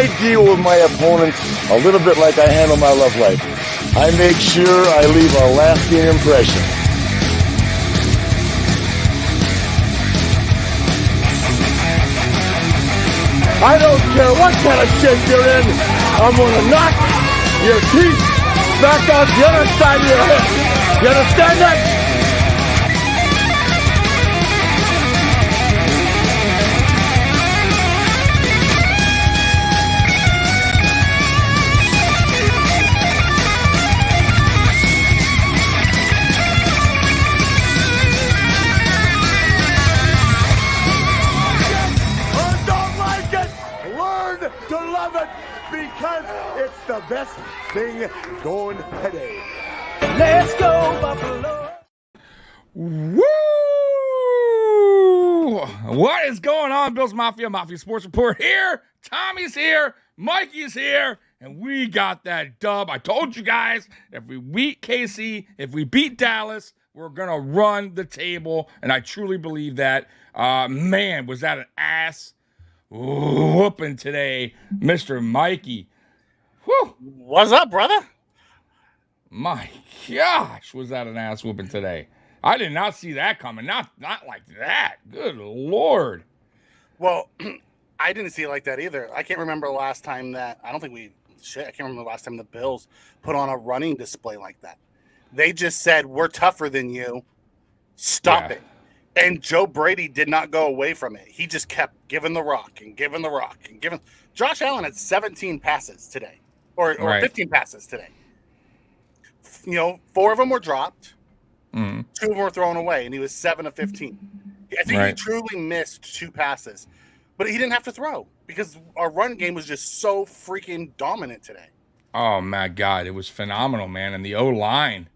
I deal with my opponents a little bit like I handle my love life. I make sure I leave a lasting impression. I don't care what kind of shit you're in. I'm gonna knock your teeth back out the other side of your head. You understand that? Because it's the best thing going today. Let's go, Buffalo. Woo! What is going on, Bills Mafia? Mafia Sports Report here. Tommy's here. Mikey's here. And we got that dub. I told you guys, if we beat KC, if we beat Dallas, we're going to run the table. And I truly believe that. Man, was that an ass whooping today, Mr. Mikey. Whew. What's up, brother? My gosh, was that an ass whooping today? I did not see that coming. Not like that. Good Lord. Well, I didn't see it like that either. I can't remember the last time that I can't remember the last time the Bills put on a running display like that. They just said, we're tougher than you. Stop it. And Joe Brady did not go away from it. He just kept giving the rock and giving the rock and giving. Josh Allen had 17 passes today, or 15 passes today. 4 of them were dropped. 2 of them were thrown away, and he was 7 of 15. I think he truly missed 2 passes, but he didn't have to throw because our run game was just so freaking dominant today. Oh, my God. It was phenomenal, man. And the O-line.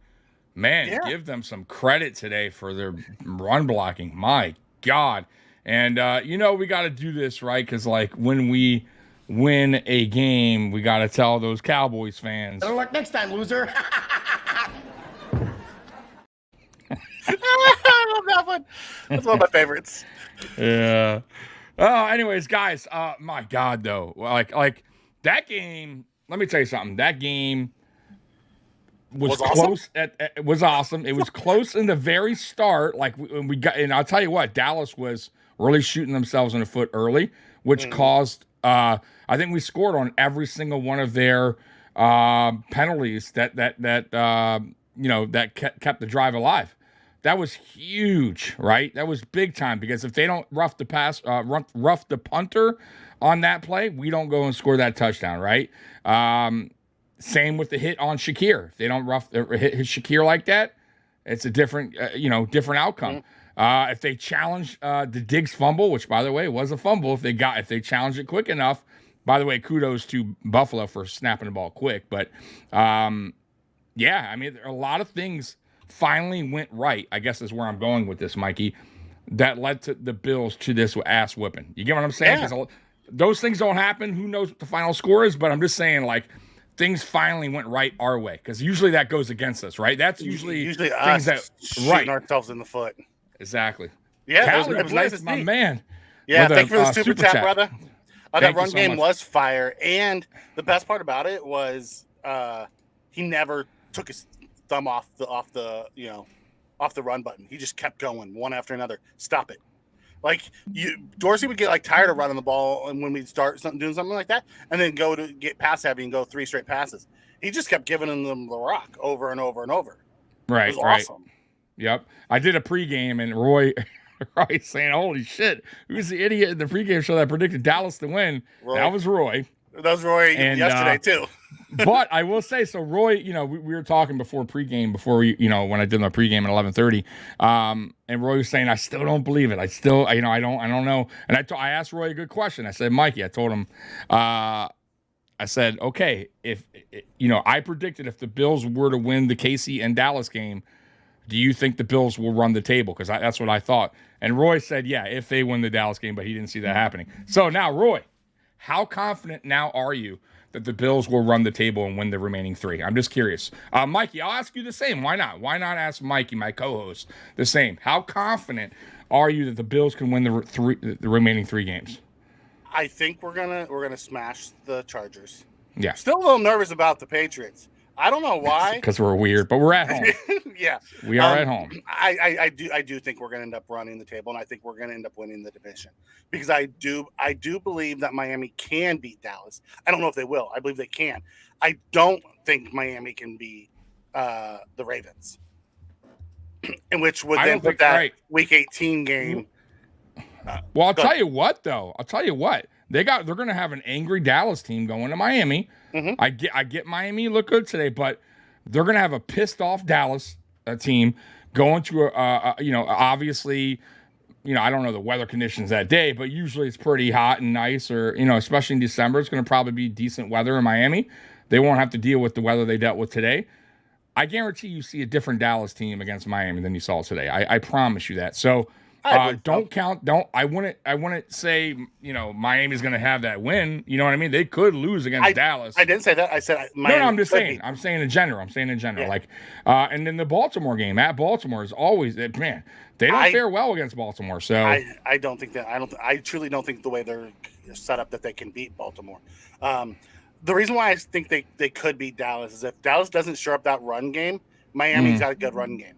Man, give them some credit today for their run blocking. My God. And, we got to do this, right? Because, when we win a game, we got to tell those Cowboys fans. Better luck next time, loser. I love that one. That's one of my favorites. Yeah. Oh, anyways, guys, my God, though. Like that game, let me tell you something. That game was close. Awesome? It was awesome. It was close in the very start. When we got, and I'll tell you what, Dallas was really shooting themselves in the foot early, which caused. I think we scored on every single one of their penalties that kept the drive alive. That was huge, right? That was big time because if they don't rough the punter on that play, we don't go and score that touchdown, right? Same with the hit on Shakir. If they don't hit Shakir like that, it's a different outcome. If they challenge the Diggs fumble, which by the way was a fumble, if they challenge it quick enough. By the way, kudos to Buffalo for snapping the ball quick. But there are a lot of things finally went right. I guess is where I'm going with this, Mikey. That led to the Bills to this ass whipping. You get what I'm saying? Because those things don't happen. Who knows what the final score is? But I'm just saying, things finally went right our way, because usually that goes against us, right? That's usually things us that shooting ourselves in the foot. Exactly. Yeah, it was nice, my man. Yeah, thank you for the super chat, brother. That run so game much. was fire, and the best part about it was he never took his thumb off the run button. He just kept going one after another. Stop it. Dorsey would get tired of running the ball, and when we'd start doing something like that, and then go to get pass heavy and go 3 straight passes, he just kept giving them the rock over and over and over. Right, it was awesome. Yep, I did a pregame, and Roy saying, "Holy shit, who's the idiot in the pregame show that predicted Dallas to win?" Roy. That was Roy. That was Roy yesterday too. But I will say, so Roy, we were talking before we, when I did my pregame at 11:30, and Roy was saying, I still don't believe it. I still, I don't know. And I asked Roy a good question. I said, Mikey, I told him, I said, okay, if, I predicted if the Bills were to win the KC and Dallas game, do you think the Bills will run the table? Because that's what I thought. And Roy said, yeah, if they win the Dallas game, but he didn't see that happening. So now, Roy, how confident now are you that the Bills will run the table and win the remaining 3? I'm just curious. Mikey, I'll ask you the same. Why not? Why not ask Mikey, my co-host, the same? How confident are you that the Bills can win the remaining 3 games? I think we're gonna smash the Chargers. Yeah. Still a little nervous about the Patriots. I don't know why. Because we're weird, but we're at home. Yeah, we are at home. I do think we're gonna end up running the table, and I think we're gonna end up winning the division because I do believe that Miami can beat Dallas. I don't know if they will. I believe they can. I don't think Miami can beat the Ravens, in which would then put that Week 18 game. Well, I'll tell you what, though. They're going to have an angry Dallas team going to Miami. Mm-hmm. I get Miami look good today, but they're going to have a pissed off Dallas team going to obviously, I don't know the weather conditions that day, but usually it's pretty hot and nice, or especially in December, it's going to probably be decent weather in Miami. They won't have to deal with the weather they dealt with today. I guarantee you see a different Dallas team against Miami than you saw today. I promise you that. So don't count. I wouldn't say Miami's going to have that win. You know what I mean? They could lose against Dallas. I didn't say that. I said Miami. No, I'm just saying. I'm saying in general. Yeah. Like, and then the Baltimore game at Baltimore is always man. They don't fare well against Baltimore. So I don't think that. I truly don't think the way they're set up that they can beat Baltimore. The reason why I think they could beat Dallas is if Dallas doesn't shore up that run game, Miami's got a good run game.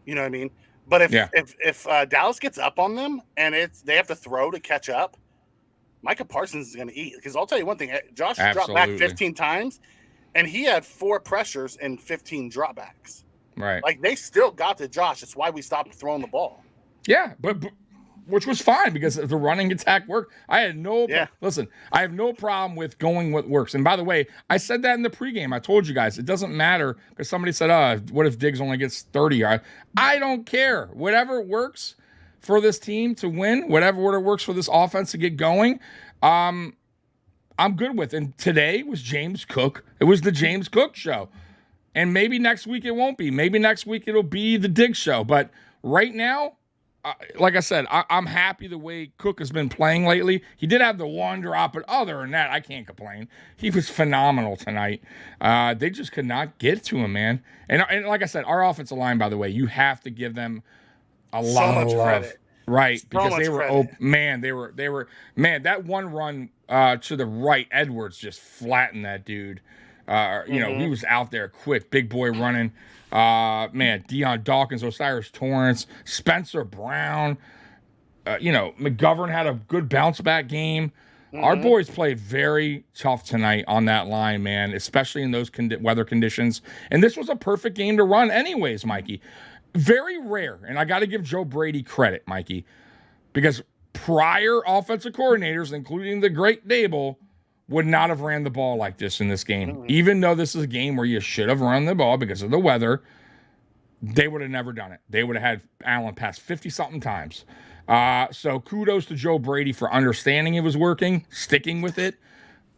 You know what I mean? But if Dallas gets up on them and they have to throw to catch up, Micah Parsons is going to eat. Because I'll tell you one thing, Josh dropped back 15 times, and he had 4 pressures and 15 dropbacks. Right. Like, they still got to Josh. That's why we stopped throwing the ball. Yeah, but which was fine because the running attack worked. I had listen, I have no problem with going what works. And by the way, I said that in the pregame. I told you guys it doesn't matter because somebody said, what if Diggs only gets 30? I don't care. Whatever works for this team to win, whatever works for this offense to get going, I'm good with. And today was James Cook. It was the James Cook show. And maybe next week it won't be. Maybe next week it'll be the Diggs show. But right now, like I said, I'm happy the way Cook has been playing lately. He did have the one drop, but other than that, I can't complain. He was phenomenal tonight. They just could not get to him, man. And like I said, our offensive line, by the way, you have to give them a lot of love. Credit. Right, because they were that one run to the right, Edwards just flattened that dude. He was out there quick, big boy running. Deion Dawkins, Osiris Torrance, Spencer Brown. McGovern had a good bounce back game. Our boys played very tough tonight on that line, man, especially in those weather conditions. And this was a perfect game to run anyways, Mikey. Very rare, and I got to give Joe Brady credit, Mikey, because prior offensive coordinators, including the great Dable, would not have ran the ball like this in this game. Even though this is a game where you should have run the ball because of the weather, they would have never done it. They would have had Allen pass 50-something times. So kudos to Joe Brady for understanding it was working, sticking with it,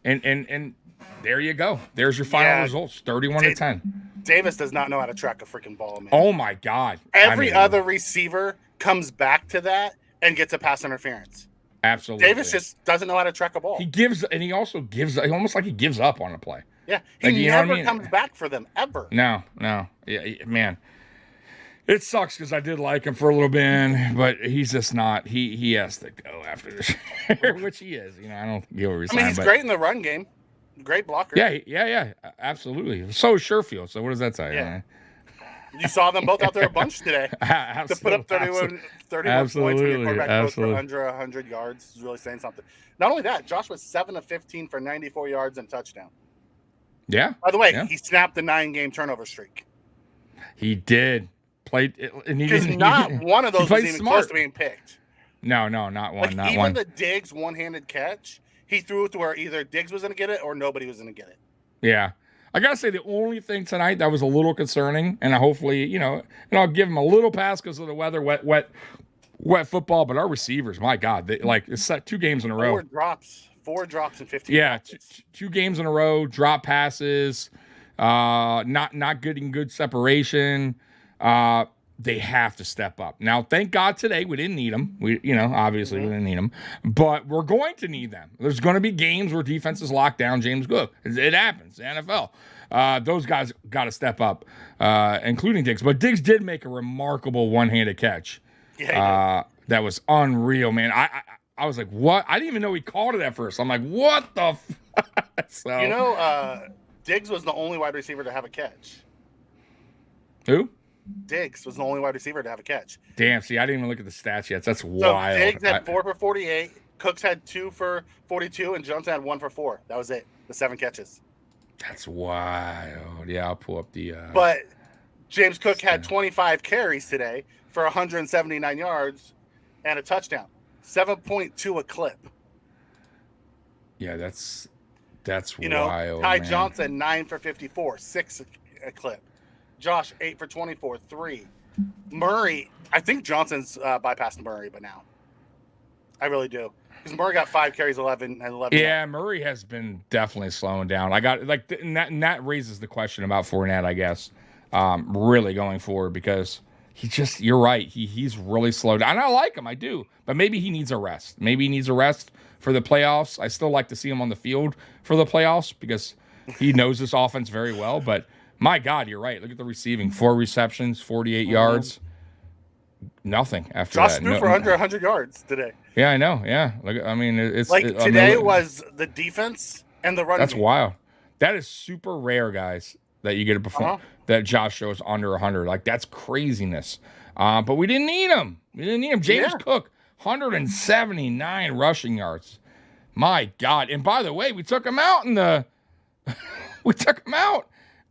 and there you go. There's your final results, 31-10. Davis does not know how to track a freaking ball, man. Oh, my God. Every other receiver comes back to that and gets a pass interference. Absolutely. Davis just doesn't know how to track a ball. He also gives almost like he gives up on a play. Yeah, he never comes back for them, ever. No. Yeah, man. It sucks because I did like him for a little bit, but he's just not. He has to go after this year, which he is. I don't think he'll resign. He's great in the run game. Great blocker. Yeah, absolutely. So is Sherfield. So what does that say? Yeah. You saw them both out there a bunch today. To put up 31 points when your quarterback goes for under 100 yards is really saying something. Not only that, Josh was 7 of 15 for 94 yards and touchdown. Yeah. By the way, he snapped the 9-game turnover streak. He did. Played, and he didn't. Not one of those was even close to being picked. No, not one. Not even one. the Diggs one-handed catch, he threw it to where either Diggs was going to get it or nobody was going to get it. Yeah. I got to say, the only thing tonight that was a little concerning, and hopefully, and I'll give him a little pass because of the weather, wet football, but our receivers, my God, it's set 2 games in a row. 4 drops in 15 Yeah, 2 games in a row, drop passes, not getting good separation. They have to step up. Now, thank God today we didn't need them. Obviously we didn't need them, but we're going to need them. There's going to be games where defenses lock down James Cook. It happens, the NFL. Those guys got to step up, including Diggs. But Diggs did make a remarkable one-handed catch. Yeah, that was unreal, man. I was like, what? I didn't even know he called it at first. I'm like, what the? So Diggs was the only wide receiver to have a catch. Who? Diggs was the only wide receiver to have a catch. Damn. See, I didn't even look at the stats yet. That's So wild. Diggs had 4 for 48. Cooks had 2 for 42, and Johnson had 1 for 4. That was it. The 7 catches. That's wild. Yeah, I'll pull up the. But James Cook had 25 carries today for 179 yards and a touchdown. 7.2 a clip. Yeah, that's You wild. know, Ty man. Johnson 9 for 54, 6 a clip. Josh 8 for 24, 3. Murray, I think Johnson's bypassed Murray, but now I really do, because Murray got 5 carries, 11 and 11. Yeah, Murray has been definitely slowing down. I got like, and that raises the question about Fournette, I guess, really going forward, because you're right. He's really slowed down. And I like him, I do, but maybe he needs a rest. Maybe he needs a rest for the playoffs. I still like to see him on the field for the playoffs because he knows this offense very well. But my God, you're right. Look at the receiving: 4 receptions, 48 yards. Nothing after Josh that. threw for under 100 yards today. Yeah, I know. Yeah, look, I mean, it's Like today was the defense and the running. That's game. wild. That is super rare, guys, that you get a perform that Josh shows under 100. Like, that's craziness. But we didn't need him. James Cook, 179 rushing yards. My God. And by the way, we took him out we took him out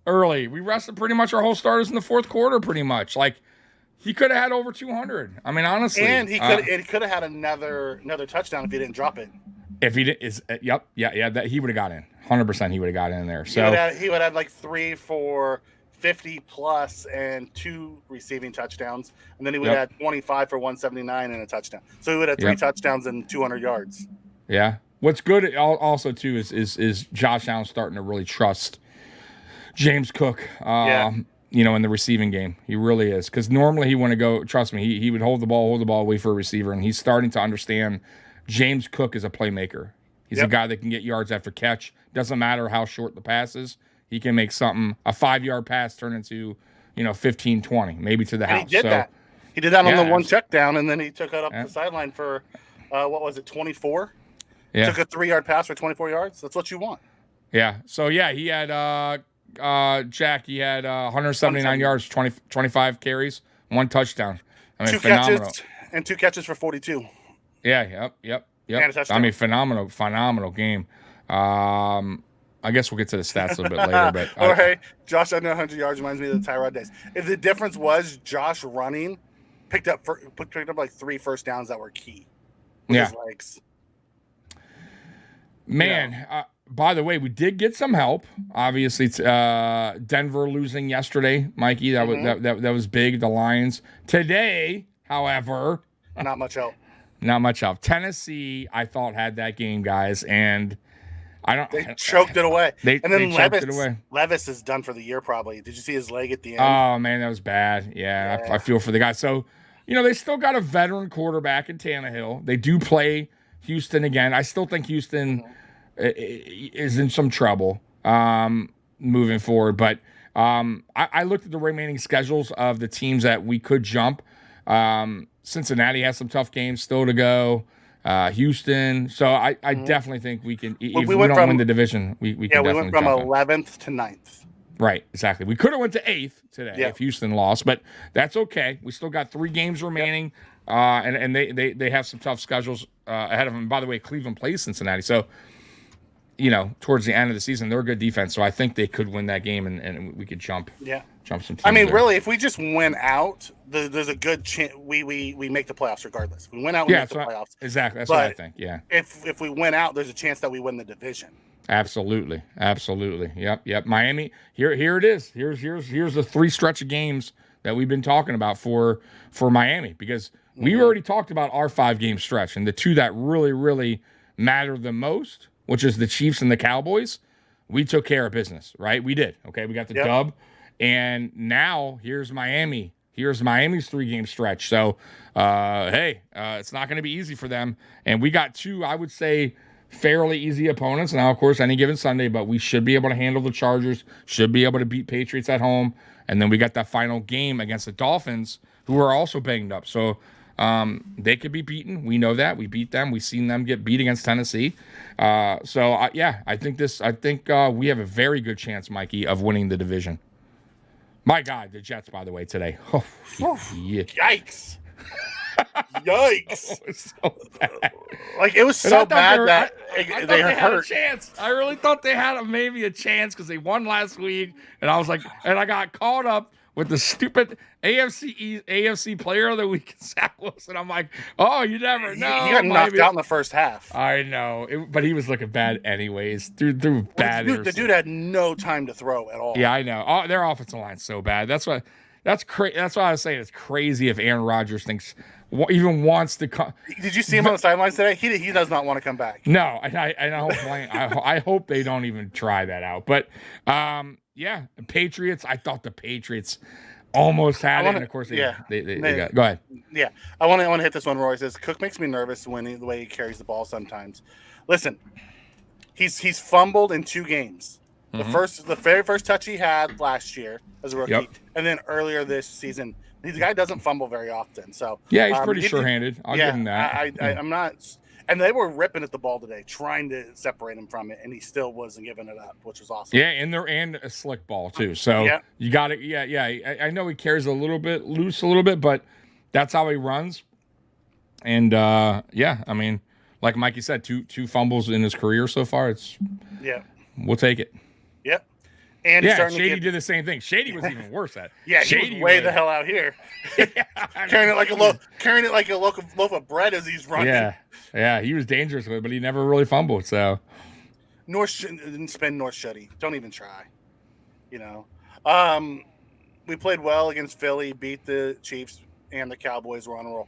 early. We rested pretty much our whole starters in the fourth quarter, pretty much. Like, he could have had over 200. I mean, honestly. And he could have had another touchdown if he didn't drop it. If he did, that he would have got in. 100% he would have got in there. So he would have like 3 for 50 plus and 2 receiving touchdowns, and then he would have had 25 for 179 and a touchdown. So he would have 3 touchdowns and 200 yards. Yeah. What's good also too is Josh Allen starting to really trust James Cook. You know, in the receiving game, he really is, because normally he want to go. Trust me, he would hold the ball, wait for a receiver, and he's starting to understand James Cook is a playmaker. He's a guy that can get yards after catch. Doesn't matter how short the pass is. He can make something, a 5-yard pass turn into, 15, 20, maybe to the house. He did that. He did that on the one check down, and then he took it up the sideline for, 24? Yeah. Took a 3-yard pass for 24 yards. That's what you want. Yeah. So, he had, Jack, he had 179 yards, 25 carries, 1 touchdown. I mean, 2 phenomenal. catches and 2 catches for 42. Yeah, yep. And a touchdown. I mean, phenomenal game. I guess we'll get to the stats a little bit later. But Josh under 100 yards reminds me of the Tyrod days. If the difference was Josh running, picked up like 3 first downs that were key. With his legs. Man, by the way, we did get some help. Obviously, it's Denver losing yesterday, Mikey. That was big. The Lions today, however, not much help. Not much help. Tennessee, I thought, had that game, guys, and they choked it away. They choked it away. Levis is done for the year, probably. Did you see his leg at the end? Oh man, that was bad. Yeah. I feel for the guy. So, they still got a veteran quarterback in Tannehill. They do play Houston again. I still think Houston is in some trouble moving forward. But I looked at the remaining schedules of the teams that we could jump. Cincinnati has some tough games still to go. Houston. So I definitely think we can. If we don't win the division, we can definitely went from 11th to 9th. Right, exactly. We could have went to 8th today if Houston lost, but that's okay. We still got 3 games remaining, and they have some tough schedules ahead of them. By the way, Cleveland plays Cincinnati, so towards the end of the season, they're a good defense. So I think they could win that game, and we could jump some teams. I mean, there. really, if we just win out, there's a good chance we make the playoffs regardless. If we win out, we make the playoffs. Exactly, that's what I think. Yeah. If we win out, there's a chance that we win the division. Absolutely. Yep. Miami. Here it is. Here's the 3 stretch of games that we've been talking about for Miami, because we already talked about our 5-game stretch, and the 2 that really, really matter the most, which is the Chiefs and the Cowboys. We took care of business, right? We did. Okay, we got the dub, and now here's Miami. Here's Miami's 3-game stretch. So, it's not going to be easy for them, and we got 2, I would say, fairly easy opponents. Now, of course, any given Sunday, but we should be able to handle the Chargers, should be able to beat Patriots at home. And then we got that final game against the Dolphins, who are also banged up. So They could be beaten. We know that. We beat them. We've seen them get beat against Tennessee. I think we have a very good chance, Mikey, of winning the division. My God, the Jets, by the way, today. Oh, yeah. Yikes. Yikes. It was so bad. Like, it was so bad that they had a hurt. chance. I really thought they had maybe a chance because they won last week. And I was like, and I got caught up with the stupid AFC Player of the Week, Zach Wilson. I'm like, oh, you never know. He got knocked out in the first half. I know, but he was looking bad anyways. Threw bad. The dude had no time to throw at all. Yeah, I know. Oh, their offensive line's so bad. That's why I was saying it's crazy if Aaron Rodgers even wants to come. Did you see him on the sidelines today? He does not want to come back. No, I hope they don't even try that out. But yeah, the Patriots. I thought the Patriots almost had it, and of course they got. Go ahead. Yeah, I want to hit this one. Roy says Cook makes me nervous the way he carries the ball sometimes. Listen, he's fumbled in 2 games. The very first touch he had last year as a rookie, and then earlier this season. The guy doesn't fumble very often, so yeah, he's pretty sure-handed. I'll give him that. I'm not. And they were ripping at the ball today, trying to separate him from it, and he still wasn't giving it up, which was awesome. Yeah, and a slick ball too. So you got it. Yeah. I know he carries a little bit, but that's how he runs. And I mean, like Mikey said, two fumbles in his career so far. We'll take it. Yep. And Shady did the same thing. Shady was even worse at it. Shady was way the hell out here, carrying it like a loaf of bread as he's running. Yeah, he was dangerous with it, but he never really fumbled. So, didn't spend nor should he. Don't even try. You know, we played well against Philly, beat the Chiefs and the Cowboys. We're on a roll.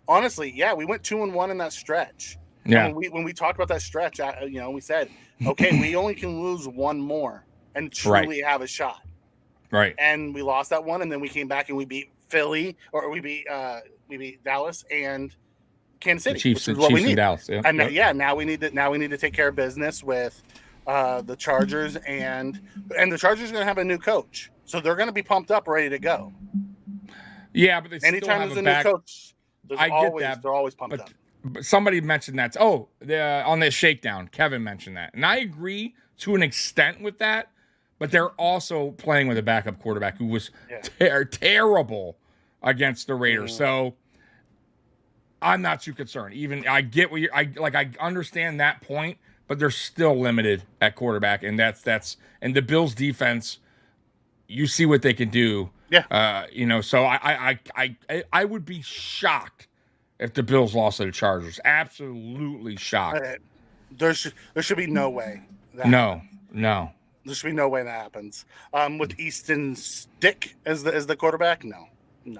Honestly, we went 2-1 in that stretch. Yeah. When we talked about that stretch, we said, okay, we only can lose one more and truly have a shot. Right. And we lost that one, and then we came back and we beat Philly, or we beat Dallas and Kansas City, Chiefs, which is what we need. Dallas. Yeah. And now we need to take care of business with the Chargers, and the Chargers are going to have a new coach, so they're going to be pumped up, ready to go. Yeah, but they anytime still have there's a new coach, I get that. They're always pumped up. But somebody mentioned that. On this shakedown, Kevin mentioned that, and I agree to an extent with that. But they're also playing with a backup quarterback who was terrible against the Raiders. So I'm not too concerned. Even I get what I understand that point, but they're still limited at quarterback, and that's and the Bills defense. You see what they can do. Yeah. So I would be shocked if the Bills lost to the Chargers. Absolutely shocked. There should be no way. No. There should be no way that happens. With Easton Stick as the quarterback, no.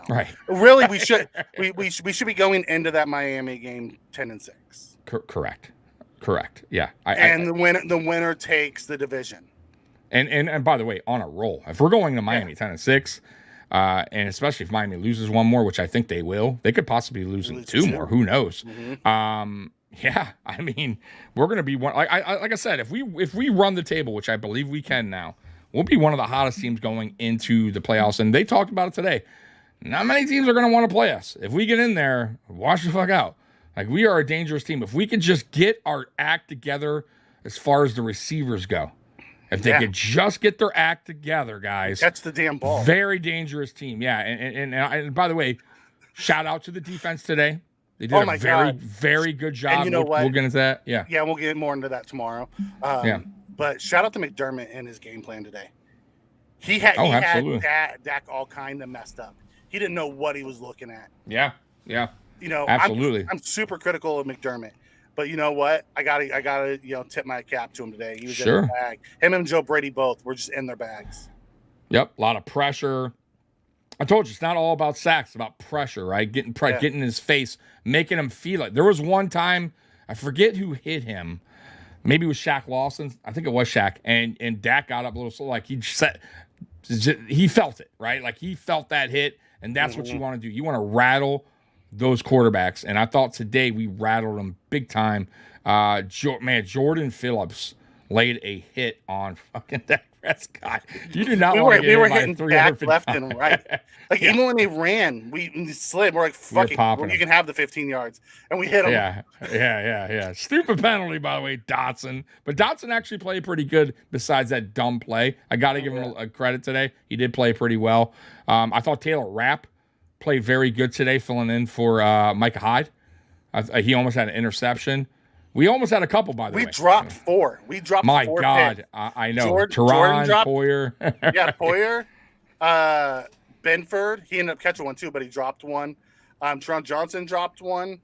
Right. Really, we should be going into that Miami game 10-6. Correct. Yeah. The winner takes the division. And by the way, on a roll. If we're going to Miami 10-6, and especially if Miami loses one more, which I think they will, they could possibly lose two more. Who knows? Mm-hmm. Yeah, I mean, we're going to be one. Like I said, if we run the table, which I believe we can now, we'll be one of the hottest teams going into the playoffs. And they talked about it today. Not many teams are going to want to play us. If we get in there, watch the fuck out. Like, we are a dangerous team. If we could just get our act together as far as the receivers go, if they could just get their act together, guys, catch the damn ball. Very dangerous team. Yeah, and by the way, shout out to the defense today. They did a very, very good job. And you know what? We'll get into that. Yeah. Yeah, we'll get more into that tomorrow. But shout out to McDermott and his game plan today. He had Dak all kind of messed up. He didn't know what he was looking at. Yeah. Absolutely. I'm super critical of McDermott. But you know what? I gotta tip my cap to him today. He was in their bag. Him and Joe Brady both were just in their bags. Yep, a lot of pressure. I told you, it's not all about sacks. It's about pressure, right? Getting in his face, making him feel it. There was one time, I forget who hit him. Maybe it was Shaq Lawson. I think it was Shaq. And Dak got up a little slow. Like, he felt it, right? Like, he felt that hit, and that's what you want to do. You want to rattle those quarterbacks. And I thought today we rattled them big time. Jordan Phillips laid a hit on fucking Dak Prescott. You do not We want were to get we were hit by hitting 350 back left and right. Like Yeah. even when they ran, we slid. We're like, fuck it, popping you can have the 15 yards, and we hit them. Yeah. Stupid penalty, by the way, Dotson. But Dotson actually played pretty good besides that dumb play. I got to give him a credit today. He did play pretty well. I thought Taylor Rapp played very good today, filling in for Micah Hyde. He almost had an interception. We almost had a couple, by the way. We dropped 4. We dropped My 4 God, picks. I know. Jordan dropped. Poyer. Yeah, Poyer. Benford, he ended up catching one too, but he dropped one. Tron Johnson dropped one.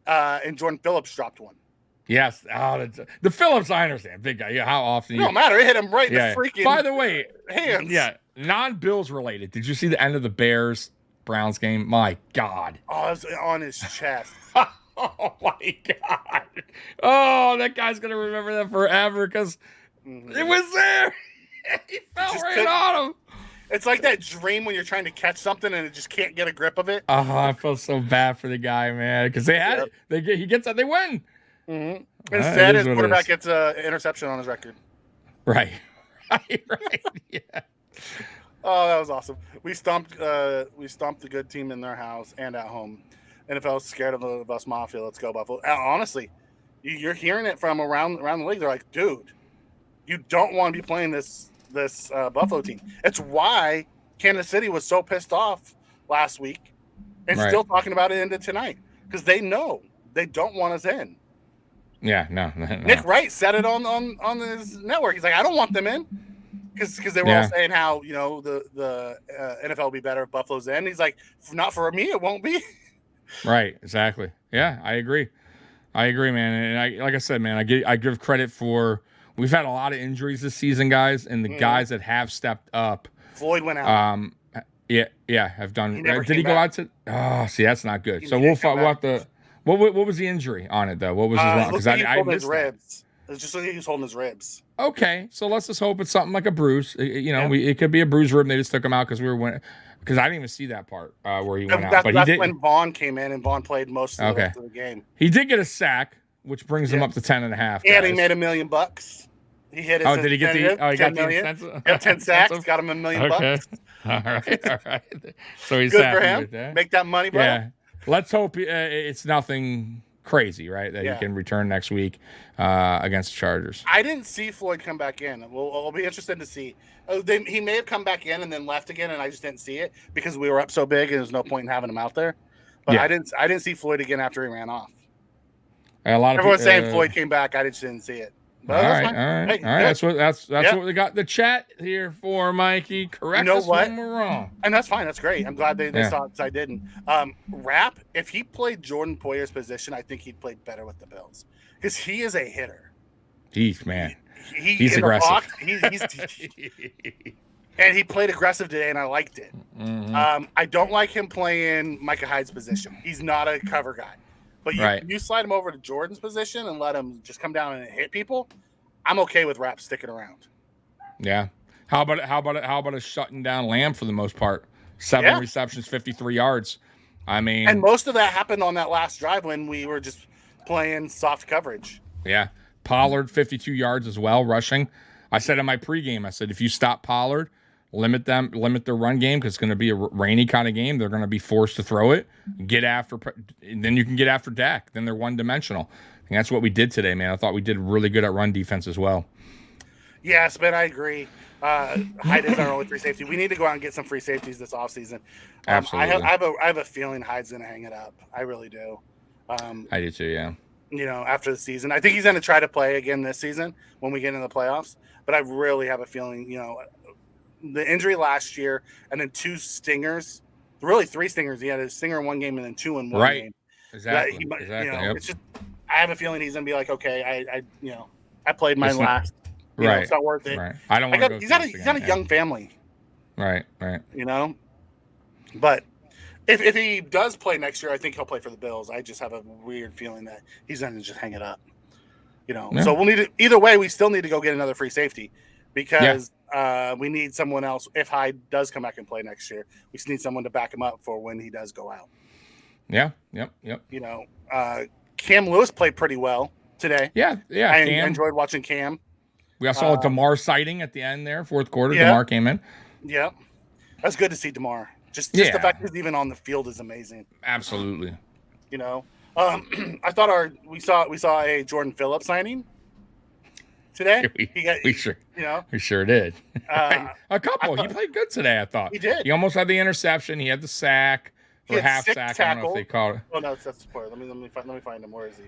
And Jordan Phillips dropped one. Yes. The Phillips, I understand. Big guy. Yeah, how often? No matter. It hit him right in Yeah. the freaking By the way, hands. Yeah, non-Bills related. Did you see the end of the Bears-Browns game? My God. Oh, it was on his chest. Oh, my God. Oh, that guy's going to remember that forever because it was there. He fell right on him. It's like that dream when you're trying to catch something and it just can't get a grip of it. I felt so bad for the guy, man, because they had it. He gets that, they win. Mm-hmm. Instead, his quarterback gets an interception on his record. Right. Yeah. Oh, that was awesome. We stomped the good team in their house and at home. NFL's scared of the bus Mafia. Let's go, Buffalo. Honestly, you're hearing it from around the league. They're like, dude, you don't want to be playing this Buffalo team. It's why Kansas City was so pissed off last week and still talking about it into tonight because they know they don't want us in. Yeah, no. Nick Wright said it on his network. He's like, I don't want them in because they were all saying how the NFL will be better if Buffalo's in. He's like, not for me, it won't be. Right, exactly. Yeah, I agree, man. And like I said, man, I give credit for. We've had a lot of injuries this season, guys, and the guys that have stepped up. Floyd went out. Have done. Did he go out to? Oh, see, that's not good. So we'll have to. What was the injury on it though? What was his wrong? Because I missed his ribs. It's just like he was holding his ribs. Okay, so let's just hope it's something like a bruise. It could be a bruised rib. They just took him out because because I didn't even see that part where he went out. But that's when Vaughn came in, and Vaughn played most of the rest of the game. He did get a sack, which brings him up to 10.5. And he made $1 million. He hit it. Oh, did he get the? Oh, he got 10 million. Got 10 sacks. Got him $1 million. All right. So he's good happy for him. with that. Make that money, bro. Yeah. Let's hope it's nothing crazy, right? That he can return next week against the Chargers. I didn't see Floyd come back in. I'll be interested to see. He may have come back in and then left again, and I just didn't see it because we were up so big, and there's no point in having him out there. But I didn't see Floyd again after he ran off. A lot of everyone saying Floyd came back. I just didn't see it. But all right. That's what we got the chat here for, Mikey. Correct us when we're wrong. And that's fine. That's great. I'm glad they saw it because I didn't. Rapp, if he played Jordan Poyer's position, I think he'd play better with the Bills because he is a hitter. He's aggressive. Box, and he played aggressive today, and I liked it. Mm-hmm. I don't like him playing Micah Hyde's position. He's not a cover guy. But you slide him over to Jordan's position and let him just come down and hit people. I'm okay with Rapp sticking around. Yeah. How about a shutting down Lamb for the most part? 7 receptions, 53 yards. I mean, and most of that happened on that last drive when we were just playing soft coverage. Yeah. Pollard 52 yards as well rushing. I said in my pregame, I said if you stop Pollard, limit their run game because it's going to be a rainy kind of game. They're going to be forced to throw it. Then you can get after Dak. Then they're one-dimensional. And that's what we did today, man. I thought we did really good at run defense as well. Yes, Ben, I agree. Hyde is our only free safety. We need to go out and get some free safeties this offseason. Absolutely. I have a feeling Hyde's going to hang it up. I really do. I do too, yeah. After the season. I think he's going to try to play again this season when we get into the playoffs. But I really have a feeling, the injury last year and then 2 stingers, really 3 stingers. He had a stinger in one game and then 2 in one game. Exactly. It's just, I have a feeling he's gonna be like, okay, I played my last. It's not worth it. Right. I don't want to go. He's got a young family. Right. But if he does play next year, I think he'll play for the Bills. I just have a weird feeling that he's gonna just hang it up. So we'll need to, either way. We still need to go get another free safety because. We need someone else. If Hyde does come back and play next year, we just need someone to back him up for when he does go out. Yeah. Yep. Cam Lewis played pretty well today. Yeah. I enjoyed watching Cam. We saw a DeMar sighting at the end there, fourth quarter. Yeah. DeMar came in. Yeah. That's good to see DeMar. Just the fact he's even on the field is amazing. Absolutely. You know, I thought we saw a Jordan Phillips signing today. We sure did. A couple. He played good today, I thought. He did. He almost had the interception. He had the sack or half sack. Tackle. I don't know if they called it. Oh no, that's the point. Let me find him. Where is he?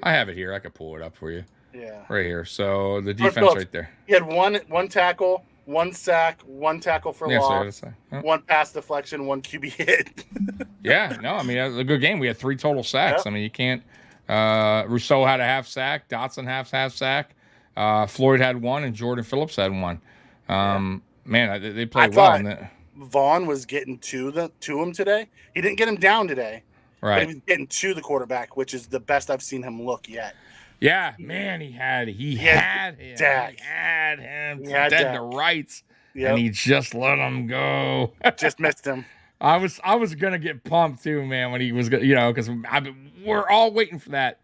I have it here. I could pull it up for you. Yeah. Right here. So the defense right there. He had one tackle, one sack, one tackle for loss, one pass deflection, one QB hit. Yeah, no, I mean, it was a good game. We had 3 total sacks. Yep. I mean, you can't. Rousseau had a half sack. Dotson half sack. Floyd had 1, and Jordan Phillips had 1. Man, they played well. Vaughn was getting to him today. He didn't get him down today. Right. But he was getting to the quarterback, which is the best I've seen him look yet. Yeah, man, he had him dead to rights, and he just let him go. Just missed him. I was gonna get pumped too, man, when he was, because we're all waiting for that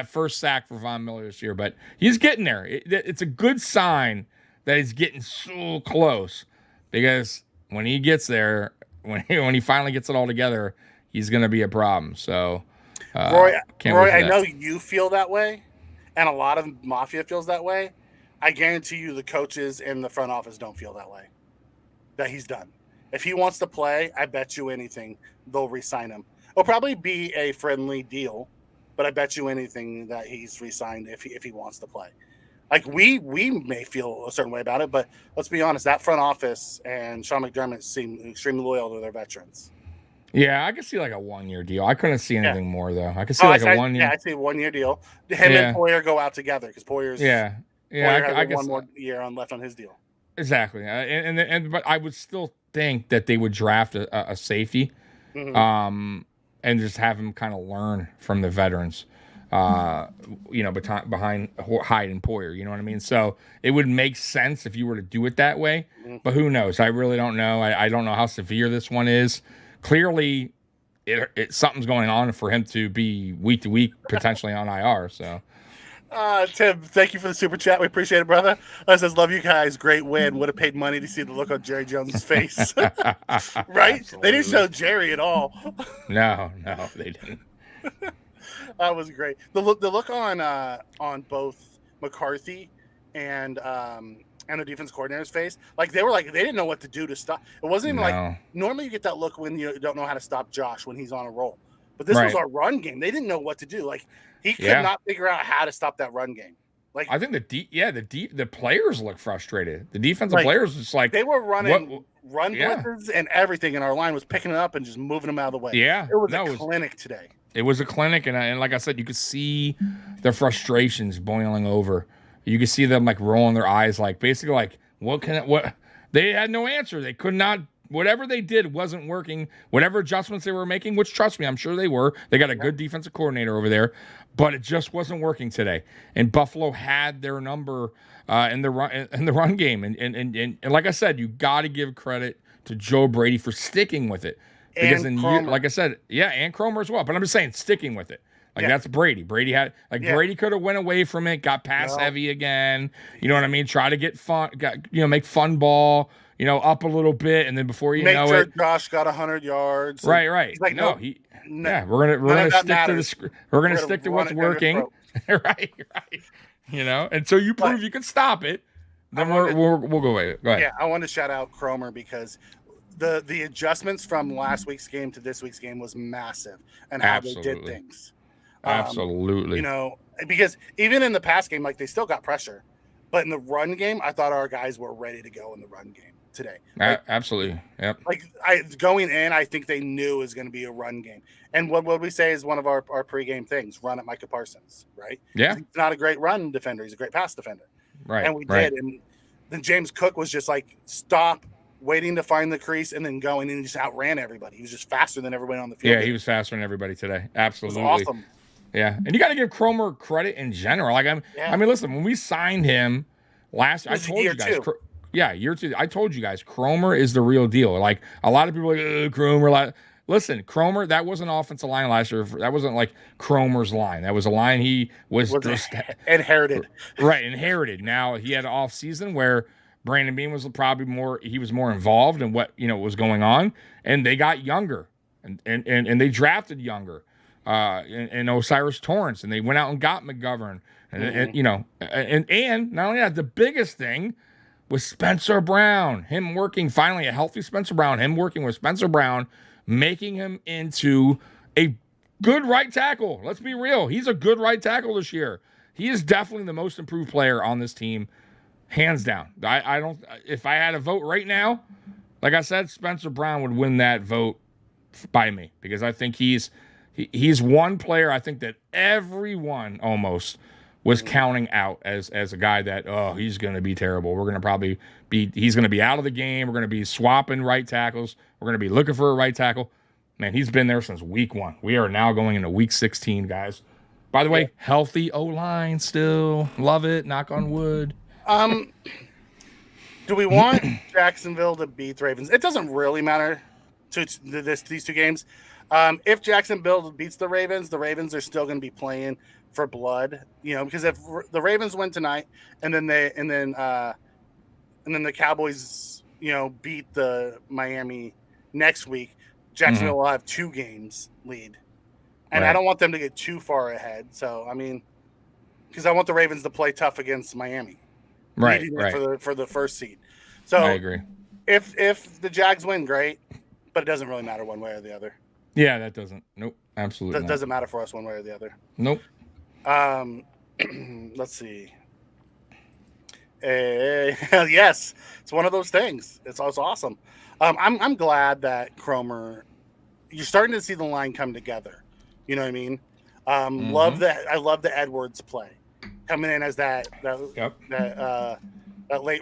first sack for Von Miller this year, but he's getting there. It's a good sign that he's getting so close, because when he gets there, when he finally gets it all together, he's gonna be a problem. So, Roy, I know you feel that way. And a lot of Mafia feels that way. I guarantee you the coaches in the front office don't feel that way. That he's done. If he wants to play, I bet you anything they'll re-sign him. It'll probably be a friendly deal, but I bet you anything that he's re-signed if he wants to play. Like we may feel a certain way about it, but let's be honest, that front office and Sean McDermott seem extremely loyal to their veterans. Yeah, I could see like a 1-year deal. I couldn't see anything more though. I could see a 1 year. Yeah, I'd say 1-year deal. Him and Poyer go out together because Poyer's Poyer has one more year left on his deal. Exactly, but I would still think that they would draft a safety, and just have him kind of learn from the veterans, behind Hyde and Poyer. You know what I mean? So it would make sense if you were to do it that way. But who knows? I really don't know. I don't know how severe this one is. Clearly, something's going on for him to be week to week potentially on IR. So, Tim, thank you for the super chat. We appreciate it, brother. Says, love you guys. Great win. Would have paid money to see the look on Jerry Jones' face. Right? Absolutely. They didn't show Jerry at all. No, they didn't. That was great. The look on both McCarthy and the defense coordinator's face, they didn't know what to do to stop. It wasn't even normally you get that look when you don't know how to stop Josh when he's on a roll. But this was our run game. They didn't know what to do. He could not figure out how to stop that run game. I think the players look frustrated. The defensive players just they were running run blitzes and everything, and our line was picking it up and just moving them out of the way. Yeah, it was a clinic today. It was a clinic, and like I said, you could see the frustrations boiling over. You could see them rolling their eyes, basically what they had no answer. They could not. Whatever they did wasn't working. Whatever adjustments they were making, which trust me, I'm sure they were. They got a good defensive coordinator over there, but it just wasn't working today. And Buffalo had their number in the run game. And like I said, you got to give credit to Joe Brady for sticking with it. Because like I said, and Cromer as well. But I'm just saying, sticking with it. That's Brady. Brady had Brady could have went away from it, got pass heavy again. You know what I mean? Try to get fun, make fun ball. Up a little bit, and then before you know it, Josh got 100 yards. Right. He's we're gonna stick to what's working. right. Until you prove you can stop it, then we'll go away. Go ahead. Yeah, I want to shout out Cromer because the adjustments from last week's game to this week's game was massive, and how they did things. Absolutely. Because even in the pass game, they still got pressure, but in the run game, I thought our guys were ready to go in the run game today. Absolutely. Yep. Going in, I think they knew it was going to be a run game. And what we say is one of our pregame things, run at Micah Parsons, right? Yeah. He's not a great run defender. He's a great pass defender. Right. And we did. And then James Cook was just stop, waiting to find the crease, and then going, and he just outran everybody. He was just faster than everybody on the field. Yeah, he was faster than everybody today. Absolutely. It was awesome. Yeah. And you got to give Cromer credit in general. I mean, listen, when we signed him last, I told you guys. Year 2. I told you guys, Cromer is the real deal. A lot of people are Cromer. listen, Cromer, that wasn't offensive line last year. That wasn't like Cromer's line. That was a line he was just inherited. Right, inherited. Now he had an off season where Brandon Bean was probably more involved in what was going on, and they got younger, and they drafted younger, and Osiris Torrance, and they went out and got McGovern, and not only that, the biggest thing was Spencer Brown, him working finally a healthy Spencer Brown, him working with Spencer Brown, making him into a good right tackle. Let's be real, he's a good right tackle this year. He is definitely the most improved player on this team. Hands down. I don't. If I had a vote right now, like I said, Spencer Brown would win that vote by me because I think he's one player I think that everyone almost was counting out as a guy that he's going to be terrible. We're going to probably he's going to be out of the game. We're going to be swapping right tackles. We're going to be looking for a right tackle. Man, he's been there since week 1. We are now going into week 16, guys. By the way, healthy O-line still. Love it. Knock on wood. Do we want Jacksonville to beat the Ravens? It doesn't really matter to these two games. If Jacksonville beats the Ravens are still going to be playing for blood, because if the Ravens win tonight and then the Cowboys, beat the Miami next week, Jacksonville will have 2 games lead, and I don't want them to get too far ahead. So because I want the Ravens to play tough against Miami. Right. For the first seed. So I agree. If the Jags win, great, but it doesn't really matter one way or the other. Yeah, that doesn't. Nope, absolutely. That doesn't matter for us one way or the other. Nope. Let's see. Yes, it's one of those things. It's also awesome. I'm glad that Cromer. You're starting to see the line come together. You know what I mean? Love that. I love the Edwards play. Coming in as that late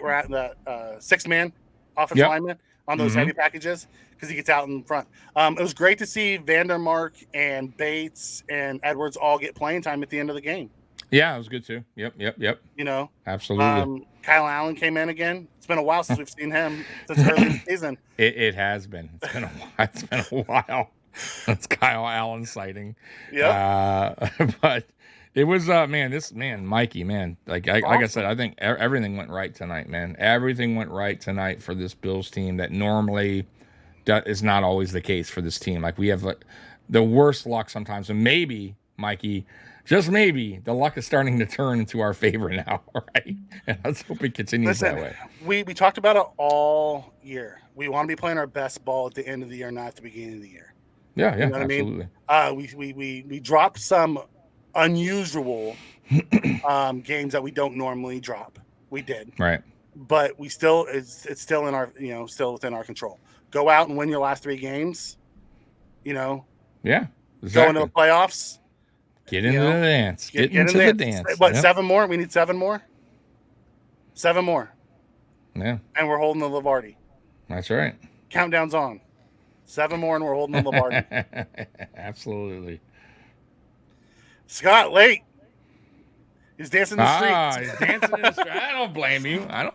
round, that 6-man offensive lineman on those heavy packages because he gets out in front. It was great to see Vandermark and Bates and Edwards all get playing time at the end of the game. Yeah, it was good too. Yep. Absolutely. Kyle Allen came in again. It's been a while since we've seen him since early in the season. It has been. It's been a while. It's been a while. That's Kyle Allen sighting. Yeah. But it was Mikey, man. Like I said, I think everything went right tonight, man. Everything went right tonight for this Bills team that normally is not always the case for this team. Like we have the worst luck sometimes, and maybe, Mikey, just maybe, the luck is starting to turn into our favor now, right? And let's hope it continues that way. We talked about it all year. We want to be playing our best ball at the end of the year, not at the beginning of the year. Yeah, you know absolutely. I mean? We dropped some unusual games that we don't normally drop. We did, right? But we still it's still in our still within our control. Go out and win your last 3 games. Yeah, exactly. Go into the playoffs. Get into the dance. Get into the dance. What, 7 more? We need 7 more. 7 more. Yeah, and we're holding the Lombardi. That's right. Countdown's on. 7 more, and we're holding the Lombardi. Absolutely. Scott late. He's dancing in the streets. He's dancing in the streets. I don't blame you. I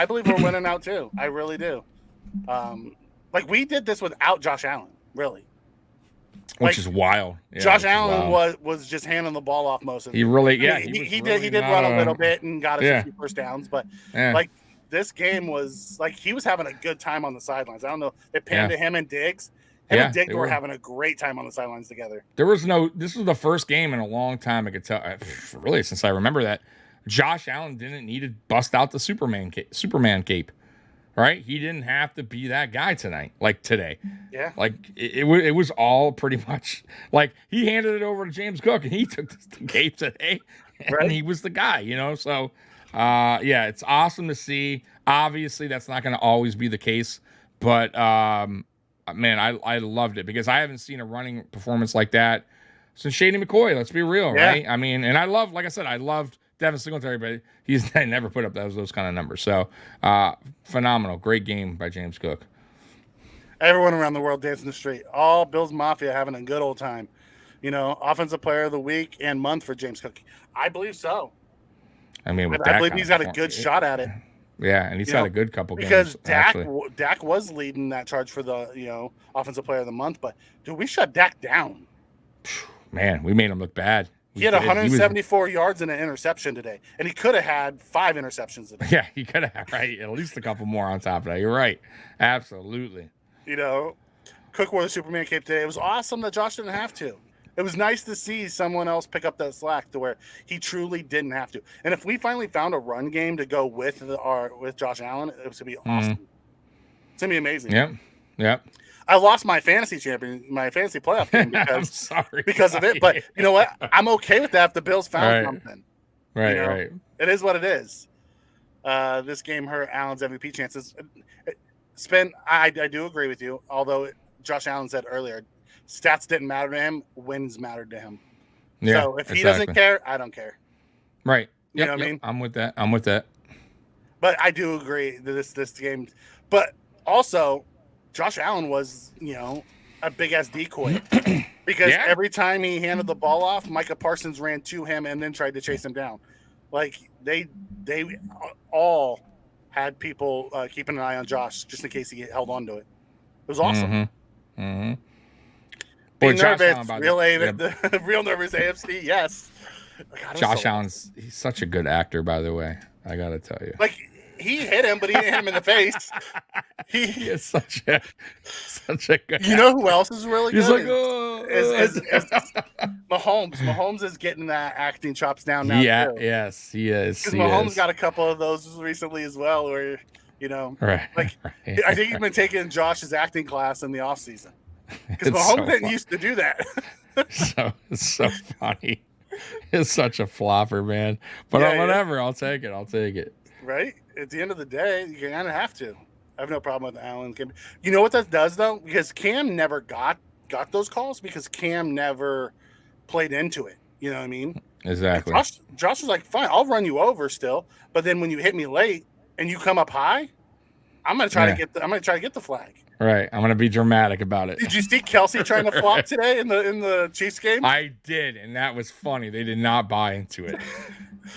believe we're winning out too. I really do. Like we did this without Josh Allen, really. Which is wild. Yeah, Josh Allen was just handing the ball off most of it. He really, he did run a little bit and got us a few first downs, but like this game was like he was having a good time on the sidelines. I don't know. They panned to him and Diggs. Him and Diggs were having a great time on the sidelines together. This was the first game in a long time I could tell, really, since I remember that Josh Allen didn't need to bust out the Superman cape, right? He didn't have to be that guy tonight, like today. Yeah. Like it was all pretty much like he handed it over to James Cook and he took the cape today and he was the guy, So, it's awesome to see. Obviously, that's not going to always be the case, but man, I loved it because I haven't seen a running performance like that since Shady McCoy. Let's be real, right? I mean, and I loved Devin Singletary, but he's never put up those kind of numbers. So, phenomenal, great game by James Cook. Everyone around the world dancing the street. All Bills Mafia having a good old time. Offensive player of the week and month for James Cook. I believe so. I mean, I believe he's got a good shot at it. Yeah, and he's had a good couple because games. Dak was leading that charge for the offensive player of the month. But dude, we shut Dak down. Man, we made him look bad. He had 174 yards and an interception today, and he could have had 5 interceptions today. Yeah, he could have, right? At least a couple more on top of that. You're right. Absolutely. Cook wore the Superman cape today. It was awesome that Josh didn't have to. It was nice to see someone else pick up that slack to where he truly didn't have to. And if we finally found a run game to go with Josh Allen, it was going to be awesome. It's going to be amazing. Yep. I lost my fantasy playoff game because of it. But you know what? I'm okay with that if the Bills found something. Right. It is what it is. This game hurt Allen's MVP chances. I do agree with you, although Josh Allen said earlier, stats didn't matter to him, wins mattered to him. Yeah, so if he doesn't care, I don't care. Right. You know what I mean? I'm with that. But I do agree that this game. But also, Josh Allen was, a big ass decoy because every time he handed the ball off, Micah Parsons ran to him and then tried to chase him down. Like they all had people keeping an eye on Josh just in case he held on to it. It was awesome. Boy, Josh nervous, real nervous AFC. Yes. God, Josh Allen's he's such a good actor, by the way. I gotta tell you. Like he hit him, but he didn't hit him in the face. He is such a good. You know who else is really good? He's like, oh. Is Mahomes. Mahomes is getting that acting chops down now. Yeah, too. Yes, he is. Because Mahomes got a couple of those recently as well, where I think he's been taking Josh's acting class in the offseason. Because Mahomes didn't used to do that. It's so funny. It's such a flopper, man. But whatever, I'll take it. Right? At the end of the day, you kind of have to. I have no problem with Allen. You know what that does, though? Because Cam never got those calls because Cam never played into it. You know what I mean? Exactly. Josh was like, fine, I'll run you over still. But then when you hit me late and you come up high, I'm gonna try to get the flag. Right. I'm gonna be dramatic about it. Did you see Kelsey trying to flop today in the Chiefs game? I did, and that was funny. They did not buy into it.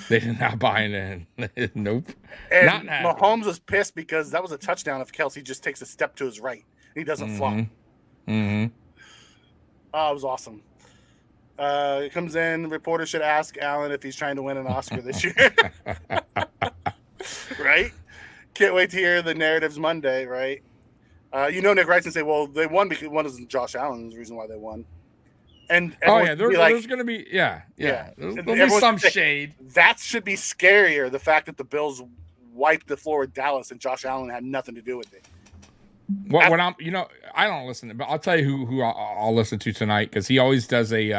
They did not buy in. Nope. And Mahomes was pissed because that was a touchdown if Kelsey just takes a step to his right. He doesn't flop. Mm-hmm. Oh, it was awesome. It comes in. The reporter should ask Allen if he's trying to win an Oscar this year. Right? Can't wait to hear the narratives Monday, right? Nick Wright's say, well, they won because one is Josh Allen's the reason why they won. And there's going to be there'll be some shade. That should be scarier. The fact that the Bills wiped the floor with Dallas and Josh Allen had nothing to do with it. When I don't listen, but I'll tell you who I'll listen to tonight because he always does a